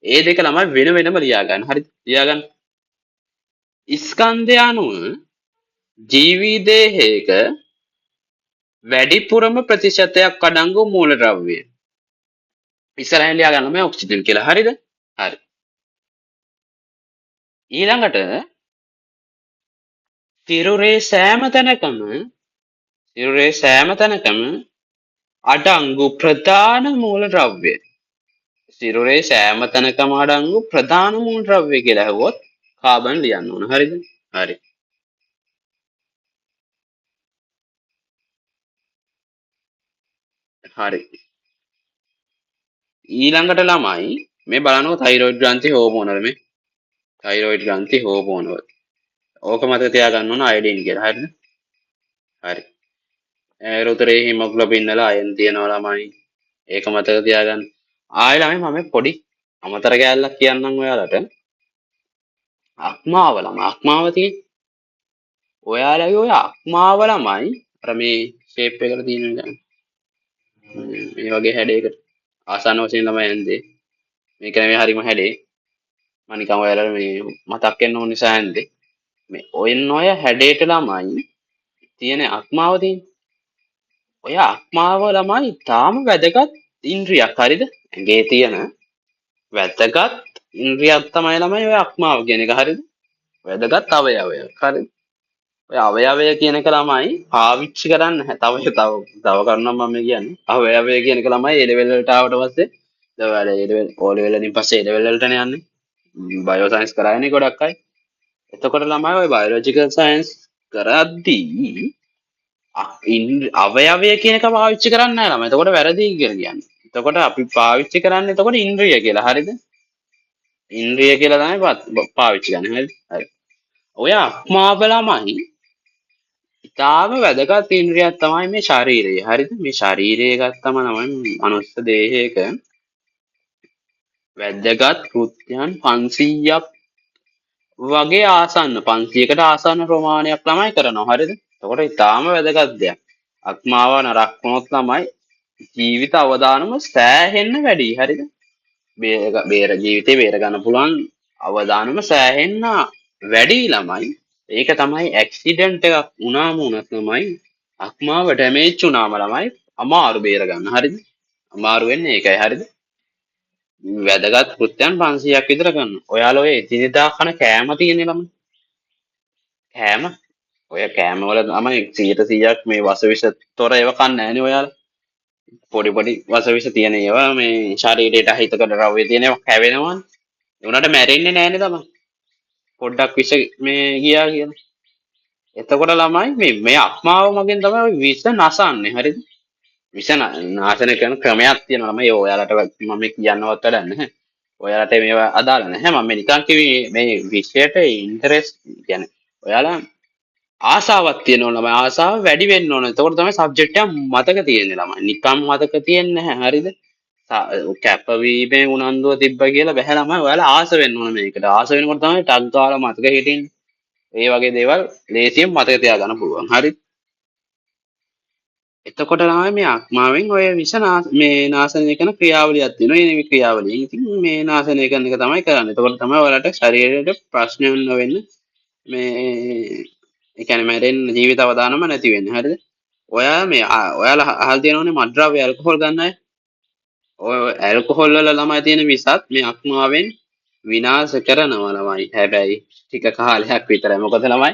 ඒ දෙක ළමයි වෙන වෙනම ලියා ගන්න. හරිද? ලියා ගන්න. ස්කන්ධය අනුව ජීවිදේහයක වැඩිපුරම ප්‍රතිශතයක් අඩංගු මූලද්‍රව්‍ය. ඉස්සරහින් ලියා ගන්න මේ ඔක්සිජන් කියලා. හරිද? හරි. ඊළඟට සිරුරේ සෑම තැනකම අඩංගු ප්‍රධාන මූලද්‍රව්‍ය. සිරුරේ සෑම තැනකම අඩංගු ප්‍රධාන මූලද්‍රව්‍ය කියලා ඇහුවොත් කාබන් ලියන්න ඕන. හරිද? හරි. හරි. ඊළඟට ළමයි මේ බලනකො තයිරොයිඩ් ග්‍රන්ථි හෝමෝන වල මේ තයිරොයිඩ් ග්‍රන්ථි හෝමෝන වල. ඕක මතක තියාගන්න ඕන අයඩින් කියලා. හරිද? හරි. රුධිරයේ හිමොග්ලොබින් වල අයන් තියෙනවා ළමයි. ඒක මතක තියාගන්න. ආයෙ ළමයි මම පොඩි අමතර කෑල්ලක් කියන්නම් ඔයාලට. අක්මාව තියෙන්නේ. ඔයාලගේ ඔය අක්මාව ළමයි අර මේ ෂේප් එකට තියෙන මේ වගේ හැඩයකට ආසන්න වශයෙන් ළමයි ඇන්දේ. මේක නෙමෙයි හරිම හැඩේ. මම නිකන් ඔයාලට මේ මතක් වෙන්න ඕන නිසා ඇන්දේ. මේ ඔය හැඩයට ළමයි තියෙන අක්මාව තියෙන්නේ. ඔය අක්මාව ළමයි තාම වැදගත් ඉන්ද්‍රියක්. හරිද? ඇඟේ තියෙන වැදගත් ඉන්ද්‍රියක් තමයි ළමයි ඔය අක්මාව කියන එක. හරිද? වැදගත් අවයවයක්. හරිද? ඔය අවයවය කියන එක ළමයි පාවිච්චි කරන්න තව කරුණක් මම කියන්නේ. අවයවය කියන එක ළමයි ඒ ලෙවල් වලට ආවට පස්සේ ඔයාලා ඒ ලෙවල් ඕ ලෙවල් වලින් පස්සේ ඒ ලෙවල් වලටනේ යන්නේ. බයෝ සයන්ස් කරායනේ ගොඩක් අය. එතකොට ළමයි ඔය බයොලොජිකල් සයන්ස් කරද්දී අවයවය කියන එක පාවිච්චි කරන්නේ නැහැ ළමයි. එතකොට වැරදි කියලා කියන්නේ. එතකොට අපි පාවිච්චි කරන්නේ එතකොට ඉන්ද්‍රිය කියලා. හරිද? ඉන්ද්‍රිය කියලා තමයි පාවිච්චි කරන්නේ. හරිද? හරි. ඔය අක්මාව ළමයි ඉතාම වැදගත් ඉන්ද්‍රියක් තමයි මේ ශරීරය. හරිද? මේ ශරීරය ගත්තම තමයි මනුස්ස දේහයක වැදගත් කෘත්‍යයන් 500ක් වගේ ආසන්න 500කට ආසන්න ප්‍රමාණයක් ළමයි කරනවා. හරිද? එතකොට ඉතාම වැදගත් දෙයක්. අක්මාව නරක් වුණොත් ළමයි ජීවිත අවදානම සෑහෙන්න වැඩි. හරිද? ජීවිතේ බේර ගන්න පුළුවන් අවදානම සෑහෙන්න වැඩි ළමයි. ඒක තමයි ඇක්සිඩන්ට් එකක් වුණාම උනත් ළමයි අක්මාව ඩැමේජ් වුණාම ළමයි අමාරු බේර ගන්න. හරිද? අමාරු වෙන්නේ ඒකයි. හරිද? වැදගත් කෘත්‍යයන් 500ක් විතර කරනවා. ඔයාලා ඔය එදිනෙදා කන කෑම තියෙන්නේ ළමයි. ඔය කෑම වල ළමයි 100%ක් මේ වසවිස තොර ඒවා කන්නේ නැහනේ ඔයාලා. පොඩි වසවිස තියෙන ඒවා මේ ශරීරයට අහිතකර ද්‍රව්‍ය තියෙන ඒවා කැවෙනවානේ. ඒ උනට මැරෙන්නේ නැහනේ තමයි. පොඩ්ඩක් විෂ මේ ගියා කියන. එතකොට ළමයි මේ අක්මාව මගෙන් තමයි ඔය විෂ නසන්නේ. හරිද? විෂ නාශනය කරන ක්‍රමයක් තියෙනවා ළමයි. ඔයාලට මම කියන්නවත් වැඩක් නැහැ. ඔයාලට මේවා අදාළ නැහැ. මම නිකන් කිව්වේ මේ විෂයට ඉන්ටරෙස්ට් කියන්නේ ඔයාලා ආසාවක් තියෙනවා ළමයි. ආසාව වැඩි වෙන්න ඕන. එතකොට තමයි සබ්ජෙක්ට් එක මතක තියෙන්නේ ළමයි. නිකම් මතක තියෙන්නේ නැහැ. හරිද? කැපවීමේ උනන්දුව තිබ්බ කියලා බැහැ ළමයි. ඔයාලා ආස වෙන්න ඕන මේකට. ආස වෙනකොට තමයි ටක් ගාලා මතක හිටින්නේ. ඒ වගේ දේවල් ලේසියෙන් මතක තියාගන්න පුළුවන්. හරි? එතකොට ළමයි මේ අක්මාවෙන් ඔය විෂ මේ නාශනය කරන ක්‍රියාවලියක් තියෙනවා. මේ ක්‍රියාවලිය. ඉතින් මේ නාශනය කරන එක තමයි කරන්නේ. එතකොට තමයි ඔයාලට ශරීරයට ප්‍රශ්න නොවෙන්න මේ ඒ කියන්නේ මැරෙන්න ජීවිත අවදානම නැති වෙන්නේ. හරිද? ඔයාලා අහලා තියෙනවනේ මත්ද්‍රව්‍ය ඇල්කොහොල් ගන්න අය. ඔය ඇල්කොහොල් වල ළමයි තියෙන විසත් මේ අක්මාවෙන් විනාශ කරනවා ළමයි. හැබැයි ටික කාලයක් විතරයි. මොකද ළමයි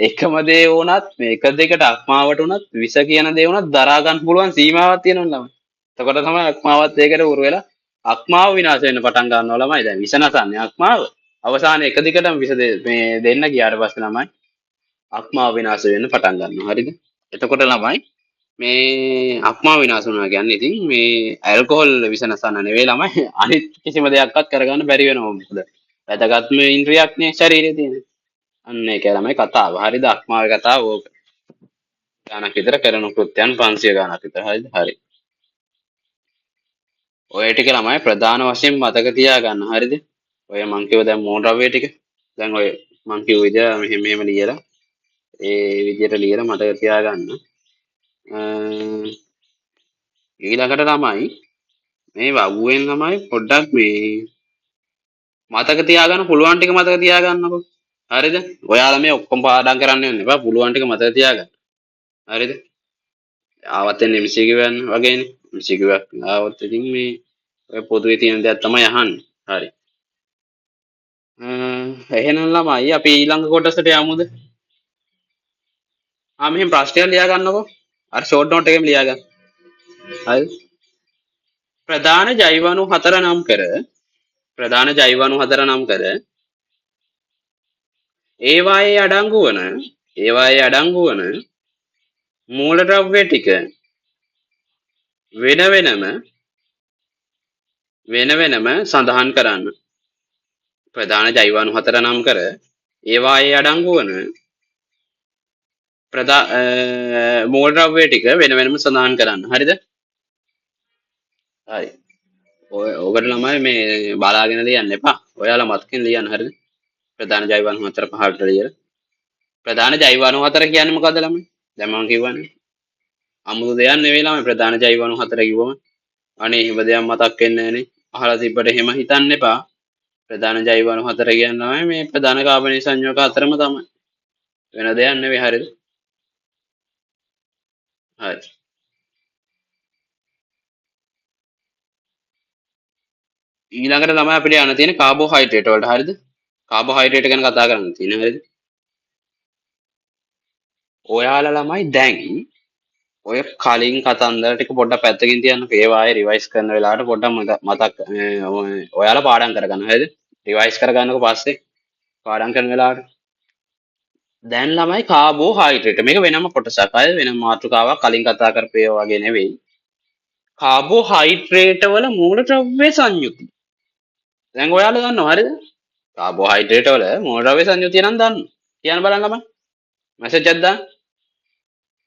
එකම දේ වුණත් මේක දෙකට අක්මාවට උනත් විස කියන දේ වුණත් දරා ගන්න පුළුවන් සීමාවක් තියෙනවා ළමයි. එතකොට තමයි අක්මාවත් ඒකට උරු වෙලා අක්මාව විනාශ වෙන්න පටන් ගන්නවා ළමයි. දැන් විස නැසන්නේ අක්මාව. අවසානයේ එක දිගටම මේ දෙන්න ගියාට පස්සේ ළමයි අක්මාව විනාශ වෙන්න පටන් ගන්නවා. හරිද? එතකොට ළමයි මේ අක්මාව විනාශ වුණා කියන්නේ ඉතින් මේ ඇල්කොහොල් විස නැසන්න නෙවෙයි ළමයි අනිත් කිසිම දෙයක්වත් කරගන්න බැරි වෙනවා. මොකද වැදගත්ම ඉන්ද්‍රියක් නේ ශරීරයේ තියෙන. අන්න ඒක ළමයි කතාව. හරිද? අක්මාවේ කතාව ඕක. ගානක් විතර කරන කෘත්‍යයන් 500 ගානක් විතර. හරිද? හරි. ඔය ටික ළමයි ප්‍රධාන වශයෙන් මතක තියාගන්න. හරිද? ඔය මං කිව්ව දැන් මෝල් ද්‍රව්‍ය ටික. දැන් ඔය මං කිව්ව විදිහ මෙහෙම මෙහෙම ලියලා ඒ විදිහට ලියලා මතක තියාගන්න. ඊළඟට ළමයි මේ වගුවෙන් ළමයි පොඩ්ඩක් මේ මතක තියාගන්න පුළුවන් ටික මතක තියාගන්නකො. හරිද? ඔයාලා මේ ඔක්කොම පාඩම් කරන්න යන්න එපා. පුළුවන් ටික මතක තියාගන්න. හරිද? ආවත් එන්නේ MCQ ගන්න වගේනේ. MCQ එකක් ආවොත් ඉතින් මේ ඔය පොදුවේ තියෙන දේක් තමයි අහන්නේ. හරි. එහෙනම් ළමයි අපි ඊළඟ කොටසට යමුද? මෙහෙම ප්‍රශ්නයක් ලියා ගන්නකො. අර ෂෝට් නෝට් එකෙම ලියා ගන්න. හරි. ප්‍රධාන ජෛවණු හතර නම් කර ප්‍රධාන ජෛවණු හතර නම් කර ඒවායේ අඩංගු වන මූලද්‍රව්‍ය ටික වෙන වෙනම සඳහන් කරන්න. ප්‍රධාන ජෛවණු හතර නම් කර ඒවායේ අඩංගු වන මූලද්‍රව්‍ය ටික වෙන වෙනම සඳහන් කරන්න. හරිද? හරි. ඔකට ළමයි මේ බලාගෙන ලියන්න එපා. ඔයාලා මතකෙන් ලියන්න. හරිද? ප්‍රධාන ජෛවණු හතර පහකට ලියලා. ප්‍රධාන ජෛවණු හතර කියන්නේ මොකද්ද ළමයි? දැන් මම කියවනේ. අමුතු දෙයක් නෙවෙයි ළමයි ප්‍රධාන ජෛවණු හතර කිව්වම. අනේ එහෙම දෙයක් මතක් වෙන්නේ නැහනේ. අහලා තිබ්බට එහෙම හිතන්න එපා. ප්‍රධාන ජෛවණු හතර කියන්නේ මේ ප්‍රධාන කාබනීය සංයෝග හතරම තමයි. වෙන දෙයක් නෙවෙයි. හරිද? හරි. ඊළඟට ළමයි අපිට යන්න තියෙන කාබෝහයිඩ්‍රේට් වලට. හරිද? කාබෝහයිඩ්‍රේට් ගැන කතා කරන්න තියෙනවා. හරිද? ඔයාලා ළමයි දැන් ඔය කලින් කතන්දර ටික පොඩ්ඩක් පැත්තකින් තියන්න. ඒවා ආයේ රිවයිස් කරන වෙලාවට පොඩ්ඩක් මතක් ඔයාලා පාඩම් කරගන්න. හරිද? රිවයිස් කරගන්නකො පස්සේ පාඩම් කරන වෙලාවට. දැන් ළමයි කාබෝහයිඩ්‍රේට් මේක වෙනම කොටසක්. හරිද? වෙනම මාතෘකාවක් කලින් කතා කරපු ඒවා වගේ නෙවෙයි. කාබෝහයිඩ්‍රේට් වල මූලද්‍රව්‍ය සංයුති. දැන් ඔයාලා දන්නවා. හරිද? කාබෝහයිඩ්‍රේට් වල මූලද්‍රව්‍ය සංයුතිය නම් දන්නවා. කියන්න බලන්න ළමයි. මැසේජ් එකක් දාන්න.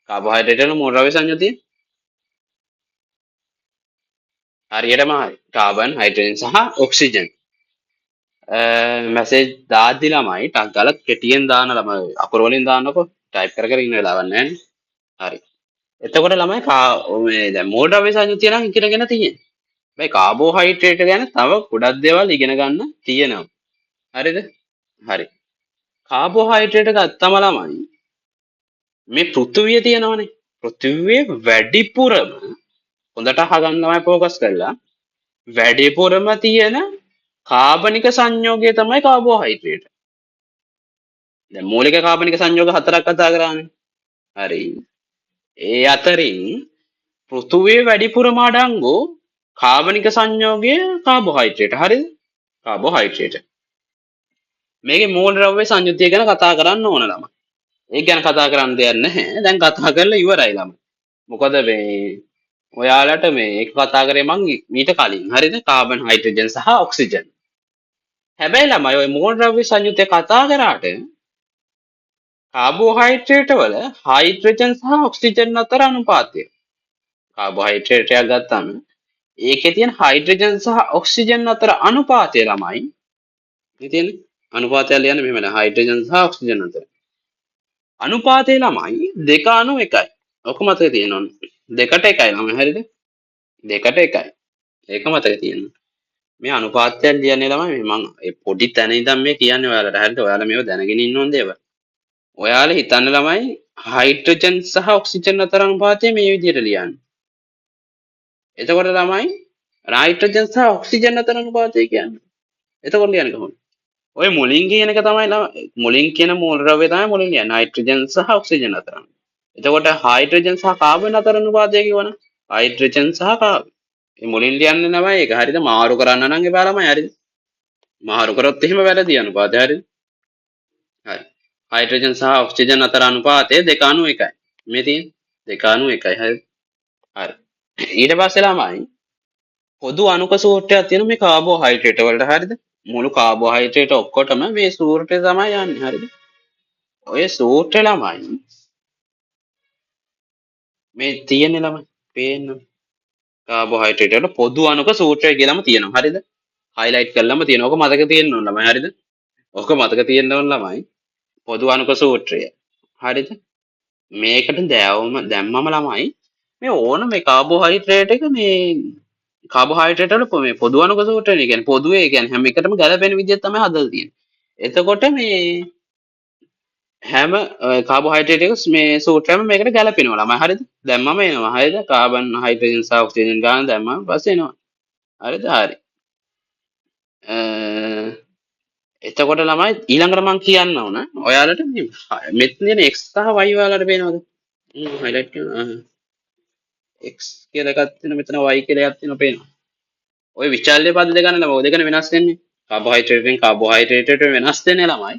කාබෝහයිඩ්‍රේට් වල මූලද්‍රව්‍ය සංයුතිය හරියටම හරි. කාබන්, හයිඩ්‍රජන් සහ ඔක්සිජන්. මැසේජ් දාද්දි ළමයි ටක් ගාලා කෙටියෙන් දාන ළමයි අකුර වලින් දාන්නකො. ටයිප් කර කර ඉන්න වෙලාවක් නැහැ නේ. හරි. එතකොට ළමයි මේ දැන් මූලද්‍රව්‍ය සංයුතිය නම් ඉගෙනගෙන තියෙන්නේ. මේ කාබෝහයිඩ්‍රේට් ගැන තව ගොඩක් දේවල් ඉගෙන ගන්න තියෙනවා. හරිද? හරි. කාබෝහයිඩ්‍රේට් ගත්තම ළමයි මේ පෘථුවිය තියෙනවනේ. පෘථුවියේ වැඩිපුරම හොඳට අහගන්න ළමයි ફોකස් කරලා වැඩිපුරම තියෙන කාබනික සංයෝගය තමයි කාබෝහයිඩ්‍රේට්. දැන් මූලික කාබනික සංයෝග හතරක් කතා කරානේ. හරි. ඒ අතරින් පෘථුවියේ වැඩිපුරම අඩංගු කාබනික සංයෝගය කාබෝහයිඩ්‍රේට්. හරිද? කාබෝහයිඩ්‍රේට්. මේකේ මූලද්‍රව්‍ය සංයුතිය ගැන කතා කරන්න ඕන ළමයි. ඒක ගැන කතා කරන්න දෙයක් නැහැ. දැන් කතා කරලා ඉවරයි ළමයි. මොකද මේ ඔයාලට මේ ඒක කතා කරේ මං මීට කලින්. හරිද? කාබන්, හයිඩ්‍රජන් සහ ඔක්සිජන්. හැබැයි ළමයි ඔය මූලද්‍රව්‍ය සංයුතිය කතා කරාට කාබෝහයිඩ්‍රේට් වල හයිඩ්‍රජන් සහ ඔක්සිජන් අතර අනුපාතය. කාබෝහයිඩ්‍රේට් එකක් ගත්තාම ඒකේ තියෙන හයිඩ්‍රජන් සහ ඔක්සිජන් අතර අනුපාතය ළමයි. මේ තියෙන අනුපාතය ලියන්න මෙහෙම හයිඩ්‍රජන් සහ ඔක්සිජන් අතර. අනුපාතය ළමයි 2:1යි. ඔක මතක තියෙනවනේ. 2ට 1යි ළමයි. හරිද? 2ට 1යි. ඒක මතක තියෙනවා. මේ අනුපාතයක් ලියන්නේ ළමයි මම පොඩි තැන ඉඳන් මේ කියන්නේ ඔයාලට. හරිද? ඔයාලා මේව දැනගෙන ඉන්න ඕන දේවල්. ඔයාලා හිතන්න ළමයි හයිඩ්‍රජන් සහ ඔක්සිජන් අතර අනුපාතය මේ විදිහට ලියන්න. එතකොට ළමයි නයිට්‍රජන් සහ ඔක්සිජන් අතර අනුපාතය කියන්නේ. එතකොට ලියන්නේ කොහොමද? ඔය මුලින් කියන එක තමයි මුලින් කියන මූල ද්‍රව්‍ය තමයි මුලින් ලියන්නේ. නයිට්‍රජන් සහ ඔක්සිජන් අතර. එතකොට හයිඩ්‍රජන් සහ කාබන් අතර අනුපාතය කියවන හයිඩ්‍රජන් සහ කාබන්. මේ මුලින් ලියන්නේ තමයි ඒක. හරිද? මාරු කරන්න නම් එපා ළමයි. හරිද? මාරු කරොත් එහෙම වැරදි අනුපාතය. හරිද? හරි. හයිඩ්‍රජන් සහ ඔක්සිජන් අතර අනුපාතය 2:1යි. මේ තියෙන්නේ 2:1යි. හරිද? හරි. ඊට පස්සේ ළමයි පොදු අණුක සූත්‍රයක් තියෙන මේ කාබෝහයිඩ්‍රේට් වලට. හරිද? මුළු කාබෝහයිඩ්‍රේට් ඔක්කොටම මේ සූත්‍රය තමයි යන්නේ. හරිද? ඔය සූත්‍රය ළමයි මේ තියෙන්නේ ළමයි පේන්න කාබෝහයිඩ්‍රේට් වල පොදු අණුක සූත්‍රය කියලාම තියෙනවා. හරිද? highlight කරලාම තියෙනවා. ඔක මතක තියෙන්න ඕන ළමයි. හරිද? ඔක මතක තියෙන්න ඕන ළමයි. පොදු අණුක සූත්‍රය. හරිද? මේකට දැම්මම ළමයි මේ ඕන මේ කාබෝහයිඩ්‍රේට් එක මේ කාබෝහයිඩ්‍රේට් වල මේ පොදු අණුක සූත්‍රය කියන්නේ පොදුවේ කියන්නේ හැම එකටම ගැලපෙන විදිහට තමයි හදලා තියෙන්නේ. එතකොට මේ හැම කාබෝහයිඩ්‍රේට් එක මේ සූත්‍රයම මේකට ගැලපෙනවා ළමයි. හරිද? දැම්මම එනවා. හරිද? කාබන් හයිඩ්‍රජන් සහ ඔක්සිජන් ගාන දැම්මම පස්සේ එනවා. හරිද? හරි. එතකොට ළමයි ඊළඟට මම කියන්න ඕන ඔයාලට මේ මෙතන x සහ y ඔයාලට පේනවද? highlight කරනවා. x කියලා එකක් තියෙනවා මෙතන y කියලා එකක් තියෙනවා පේනවා. ඔය විචල්්‍ය පද දෙක ගන්න ළමයි. ඔය දෙකනේ වෙනස් වෙන්නේ. කාබෝහයිඩ්‍රේට් කාබෝහයිඩ්‍රේට් වෙනස් වෙන්නේ ළමයි.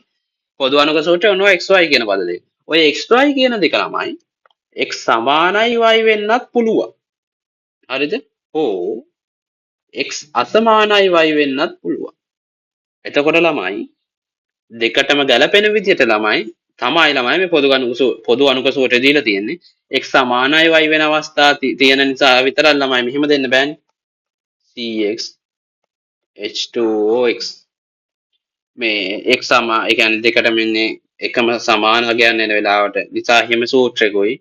පොදු අණුක සූත්‍රය ඔන්න xy කියන පද දෙක. ඔය xy කියන දෙක ළමයි x සමානයි y වෙන්නත් පුළුවන්. හරිද? හෝ x අසමානයි y වෙන්නත් පුළුවන්. එතකොට ළමයි දෙකටම ගැලපෙන විදිහට ළමයි තමයි මේ පොදු අණුක සූත්‍රය දීලා තියෙන්නේ. x සමානයි y වෙන අවස්ථා තියෙන නිසා විතරක් ළමයි මෙහෙම දෙන්න බෑනේ. cx H2OX මේ x ඒ කියන්නේ දෙකටම ඉන්නේ එකම සමාන අගයන් එන වෙලාවට නිසා හිම සූත්‍රයකයි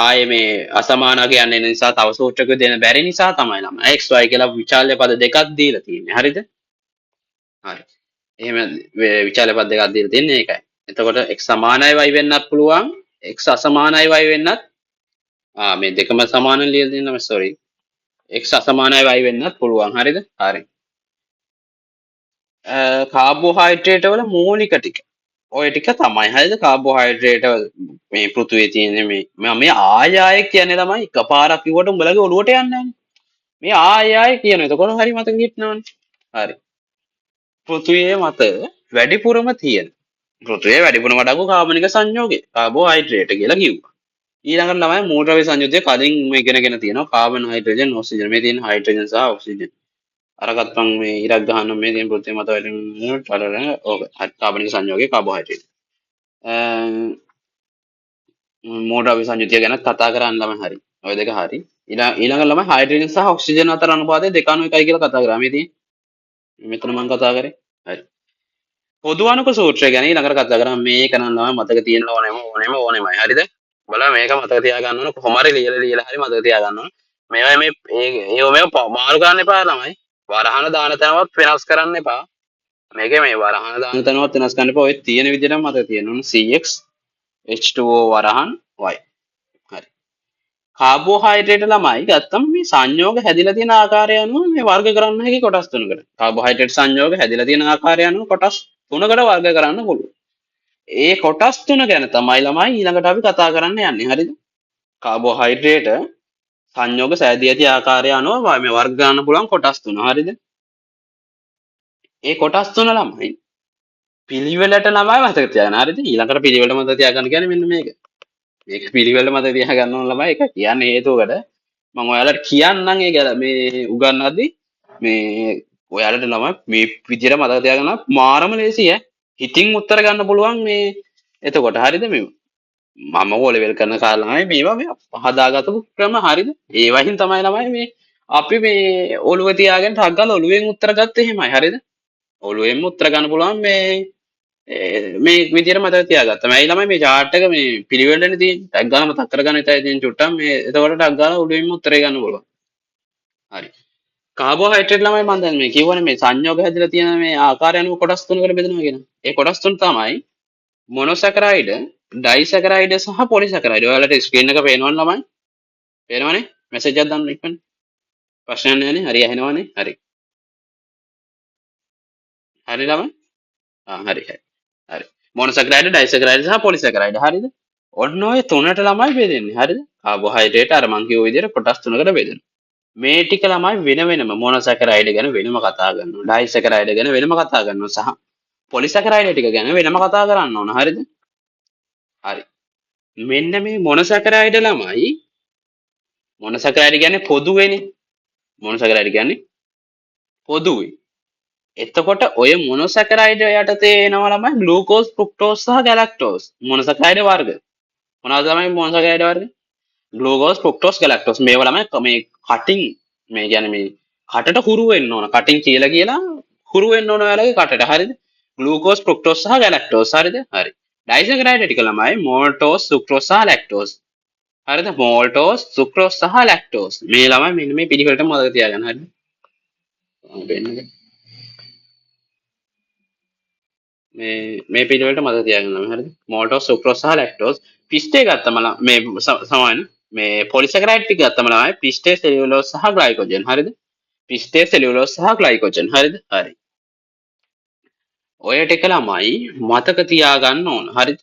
ආයේ මේ අසමාන අගයන් එන නිසා තව සූත්‍රයක දෙන්න බැරි නිසා තමයි ළමයි xy කියලා විචාල්‍ය පද දෙකක් දීලා තියෙන්නේ. හරිද? හරි. එහෙම විචාල්‍ය පද දෙකක් දීලා තින්නේ ඒකයි. එතකොට x සමානයි y වෙන්නත් පුළුවන් x අසමානයි y වෙන්නත් මේ දෙකම සමාන ලියලා තියෙනවා sorry x අසමානයි y වෙන්නත් පුළුවන්. හරිද? හරි. කාබෝහයිඩ්‍රේට් වල මූලික ටික ඔය ටික තමයි. හරිද? කාබෝහයිඩ්‍රේට් මේ පෘථුවියේ තියෙන මේ ආය කියන්නේ ළමයි එකපාරක් කිව්වට උඹලගේ ඔළුවට යන්නේ නැහැ. මේ ආය කියන එතකොට හරි මතක හිටිනවනේ. හරි. පෘථුවියේ මත වැඩිපුරම තියෙන පෘථුවියේ වැඩිපුරම වඩාකු කාබනික සංයෝගය කාබෝහයිඩ්‍රේට් කියලා කිව්වා. ඊළඟට ළමයි මූල ද්‍රව්‍ය සංයුතිය කලින් මේ ඉගෙනගෙන තියෙනවා කාබන් හයිඩ්‍රජන් ඔක්සිජන් මේ තියෙන හයිඩ්‍රජන් සහ ඔක්සිජන් අරකට මම මේ ඉරක් ගහන්න මේ තියෙන පෘථිවිය මත වැඩි ඕක කාබනික සංයෝගයේ කාබෝහයිඩ්‍රේට් මෝඩ අවිසංයුතිය ගැන කතා කරන්න ළමයි. හරි. ඔය දෙක හරි. ඊළඟ ළමයි හයිඩ්‍රජන් සහ ඔක්සිජන් අතර අනුපාතය 2:1යි කියලා කතා කරා. මේ තියෙන්නේ මෙතන මම කතා කරේ. හරි. පොදු අණුක සූත්‍රය ගැන ඊළඟට කතා කරා. මේක නම් ළමයි මතක තියෙන්න ඕනෙමයි. හරිද? බලන්න මේක මතක තියාගන්න ඕන කොහොම හරි ලියලා හරි මතක තියාගන්න ඕන. මේවා මේව මාරු ගන්න එපා ළමයි. වරහන දාන තැනවත් වෙනස් කරන්න එපා. මේකේ මේ වරහන දාන තැනවත් වෙනස් කරන්න එපා. ඔය තියෙන විදිහටම මතක තියෙන්න ඕන. CX H2O වරහන් Y. හරි. කාබෝහයිඩ්‍රේට් ළමයි ගත්තම මේ සංයෝග හැදිලා තියෙන ආකාරය අනුව මේ වර්ග කරන්න හැකි කොටස් තුනකට. කාබෝහයිඩ්‍රේට් සංයෝග හැදිලා තියෙන ආකාරය අනුව කොටස් තුනකට වර්ග කරන්න පුළුවන්. ඒ කොටස් තුන ගැන තමයි ළමයි ඊළඟට අපි කතා කරන්න යන්නේ. හරිද? කාබෝහයිඩ්‍රේට් සංයෝග සෑදී ඇති ආකාරය අනුව මේ වර්ග කරන්න පුළුවන් කොටස් තුන. හරිද? ඒ කොටස් තුන ළමයි පිළිවෙලට ළමයි මතක තියාගන්න. හරිද? ඊළඟට පිළිවෙලට මතක තියාගන්න කියන්නේ මෙන්න මේක. මේක පිළිවෙලට මතක තියාගන්න ඕන ළමයි. ඒක කියන්නේ හේතුවකට මම ඔයාලට කියන්නම් මේ උගන්වද්දි මේ ඔයාලට ළමයි මේ විදිහට මතක තියාගන්න මාරම ලේසියි ඈ. හිතින් උත්තර ගන්න පුළුවන් මේ එතකොට. හරිද? මේ මම ඕලෙවල් කරන කාලේ මේවා මේ හදාගත්තු ක්‍රම. හරිද? ඒ වහින් තමයි ළමයි මේ අපි මේ ඔළුව තියාගෙන ටක් ගාලා ඔළුවෙන් උත්තර ගත්තේ එහෙමයි. හරිද? ඔළුවෙන්ම උත්තර ගන්න පුළුවන් මේ විදිහට මතක තියාගත්තා. මම ළමයි මේ chart එක මේ පිළිවෙලනේ තියෙන්නේ. ටක් ගාලා මතක් කරගන්න ඉතයි තියෙන චුට්ටක් මේ එතකොට ටක් ගාලා ඔළුවෙන්ම උත්තරේ ගන්න පුළුවන්. හරි. කාබෝහයිඩ්‍රේට් ළමයි මම දැන් මේ කියවනේ මේ සංයෝග හැදලා තියෙන මේ ආකාරය අනුව කොටස් තුනකට බෙදෙනවා කියන. ඒ කොටස් තුන තමයි මොනොසැකරයිඩ්, ඩයිසැකරයිඩ් සහ පොලිසැකරයිඩ්. ඔයාලට ස්ක්‍රීන් එක පේනවද ළමයි? පේනවනේ? මැසේජ් එකක් දාන්න ඉක්මන. ප්‍රශ්නයක් නැහැනේ. හරි ඇහෙනවනේ. හරි. හරි ළමයි. හරි හරි. හරි. මොනොසැකරයිඩ්, ඩයිසැකරයිඩ් සහ පොලිසැකරයිඩ්. හරිද? ඔන්න ඔය තුනට ළමයි බෙදෙන්නේ. හරිද? කාබෝහයිඩ්‍රේට් අර මං කිව්ව විදිහට කොටස් තුනකට බෙදෙනවා. මේ ටික ළමයි වෙන වෙනම මොනොසැකරයිඩ් ගැන වෙනම කතා කරනවා. ඩයිසැකරයිඩ් ගැන වෙනම කතා කරනවා සහ පොලිසැකරයිඩ් ටික ගැන වෙනම කතා කරන්න ඕන. හරිද? හරි. මෙන්න මේ මොනොසැකරයිඩ් ළමයි මොනොසැකරයිඩ් කියන්නේ පොදුවේනේ. මොනොසැකරයිඩ් කියන්නේ පොදුවේ. එතකොට ඔය මොනොසැකරයිඩ් යටතේ එනවා ළමයි ග්ලූකෝස්, ෆ්‍රුක්ටෝස් සහ ගැලැක්ටෝස්. මොනොසැකරයිඩ් වර්ග. මොනවද තමයි මොනොසැකරයිඩ් වර්ග? ග්ලූකෝස්, ෆ්‍රුක්ටෝස්, ගැලැක්ටෝස්. මේවා ළමයි මේ කටින් මේ කියන්නේ මේ කටට හුරු වෙන්න ඕන. කටින් කියලා කියලා හුරු වෙන්න ඕන ඔයාලගේ කටට. හරිද? ග්ලූකෝස්, ෆ්‍රුක්ටෝස් සහ ගැලැක්ටෝස්. හරිද? හරි. ඩයිසැකරයිඩ් ටික ළමයි මෝල්ටෝස්, සුක්‍රෝස් සහ ලැක්ටෝස්. හරිද? මෝල්ටෝස්, සුක්‍රෝස් සහ ලැක්ටෝස්. මේ ළමයි මෙන්න මේ පිළිවෙලට මතක තියාගන්න. හරිද? වෙන්නේ මේ පිළිවෙලට මතක තියාගන්න ළමයි. හරිද? මෝල්ටෝස්, සුක්‍රෝස් සහ ලැක්ටෝස්. පිස්ටේ ගත්තම මේ සමාන මේ පොලිසැකරයිඩ් ටික ගත්තම ළමයි පිස්ටේ, සෙලියුලෝස් සහ ග්ලයිකෝජන්. හරිද? පිස්ටේ, සෙලියුලෝස් සහ ග්ලයිකෝජන්. හරිද? හරි. ඔය ටික ළමයි මතක තියාගන්න ඕන. හරිද?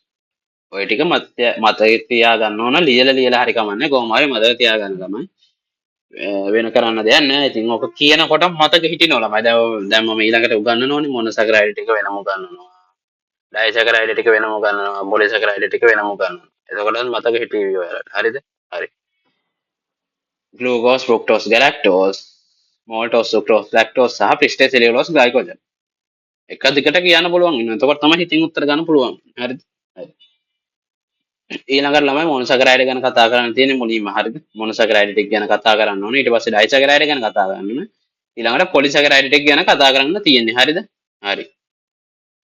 ඔය ටික මතක තියාගන්න ඕන. ලියලා හරි කමන්නේ. කොහොම හරි මතක තියාගන්න ළමයි. වෙන කරන්න දෙයක් නැහැ. ඉතින් ඔක කියනකොට මතක හිටිනවා ළමයි. දැන් මම ඊළඟට උගන්වනෝනේ මොනොසැකරයිඩ් ටික වෙනම උගන්වනවා. ඩයිසැකරයිඩ් ටික වෙනම උගන්වනවා. පොලිසැකරයිඩ් ටික වෙනම උගන්වනවා. එතකොට මතක හිටිවි ඔයාලට. හරිද? හරි. ග්ලූකෝස්, ෆ්‍රුක්ටෝස්, ගැලැක්ටෝස්, මෝල්ටෝස්, සුක්‍රෝස්, ලැක්ටෝස් සහ පිස්ටේ, සෙලියුලෝස්, ග්ලයිකෝජන්. එක දිගට කියන්න පුළුවන් ඉන්න. එතකොට තමයි හිතින් උත්තර ගන්න පුළුවන්. හරිද? හරි. ඊළඟට ළමයි මොනොසැකරයිඩ් ගැන කතා කරන්න තියෙන්නේ මුලින්ම. හරිද? මොනොසැකරයිඩ් ටික ගැන කතා කරන්න ඕනේ. ඊට පස්සේ ඩයිසැකරයිඩ් ගැන කතා කරන්න ඕනේ. ඊළඟට පොලිසැකරයිඩ් ටික ගැන කතා කරන්න තියෙන්නේ. හරිද? හරි.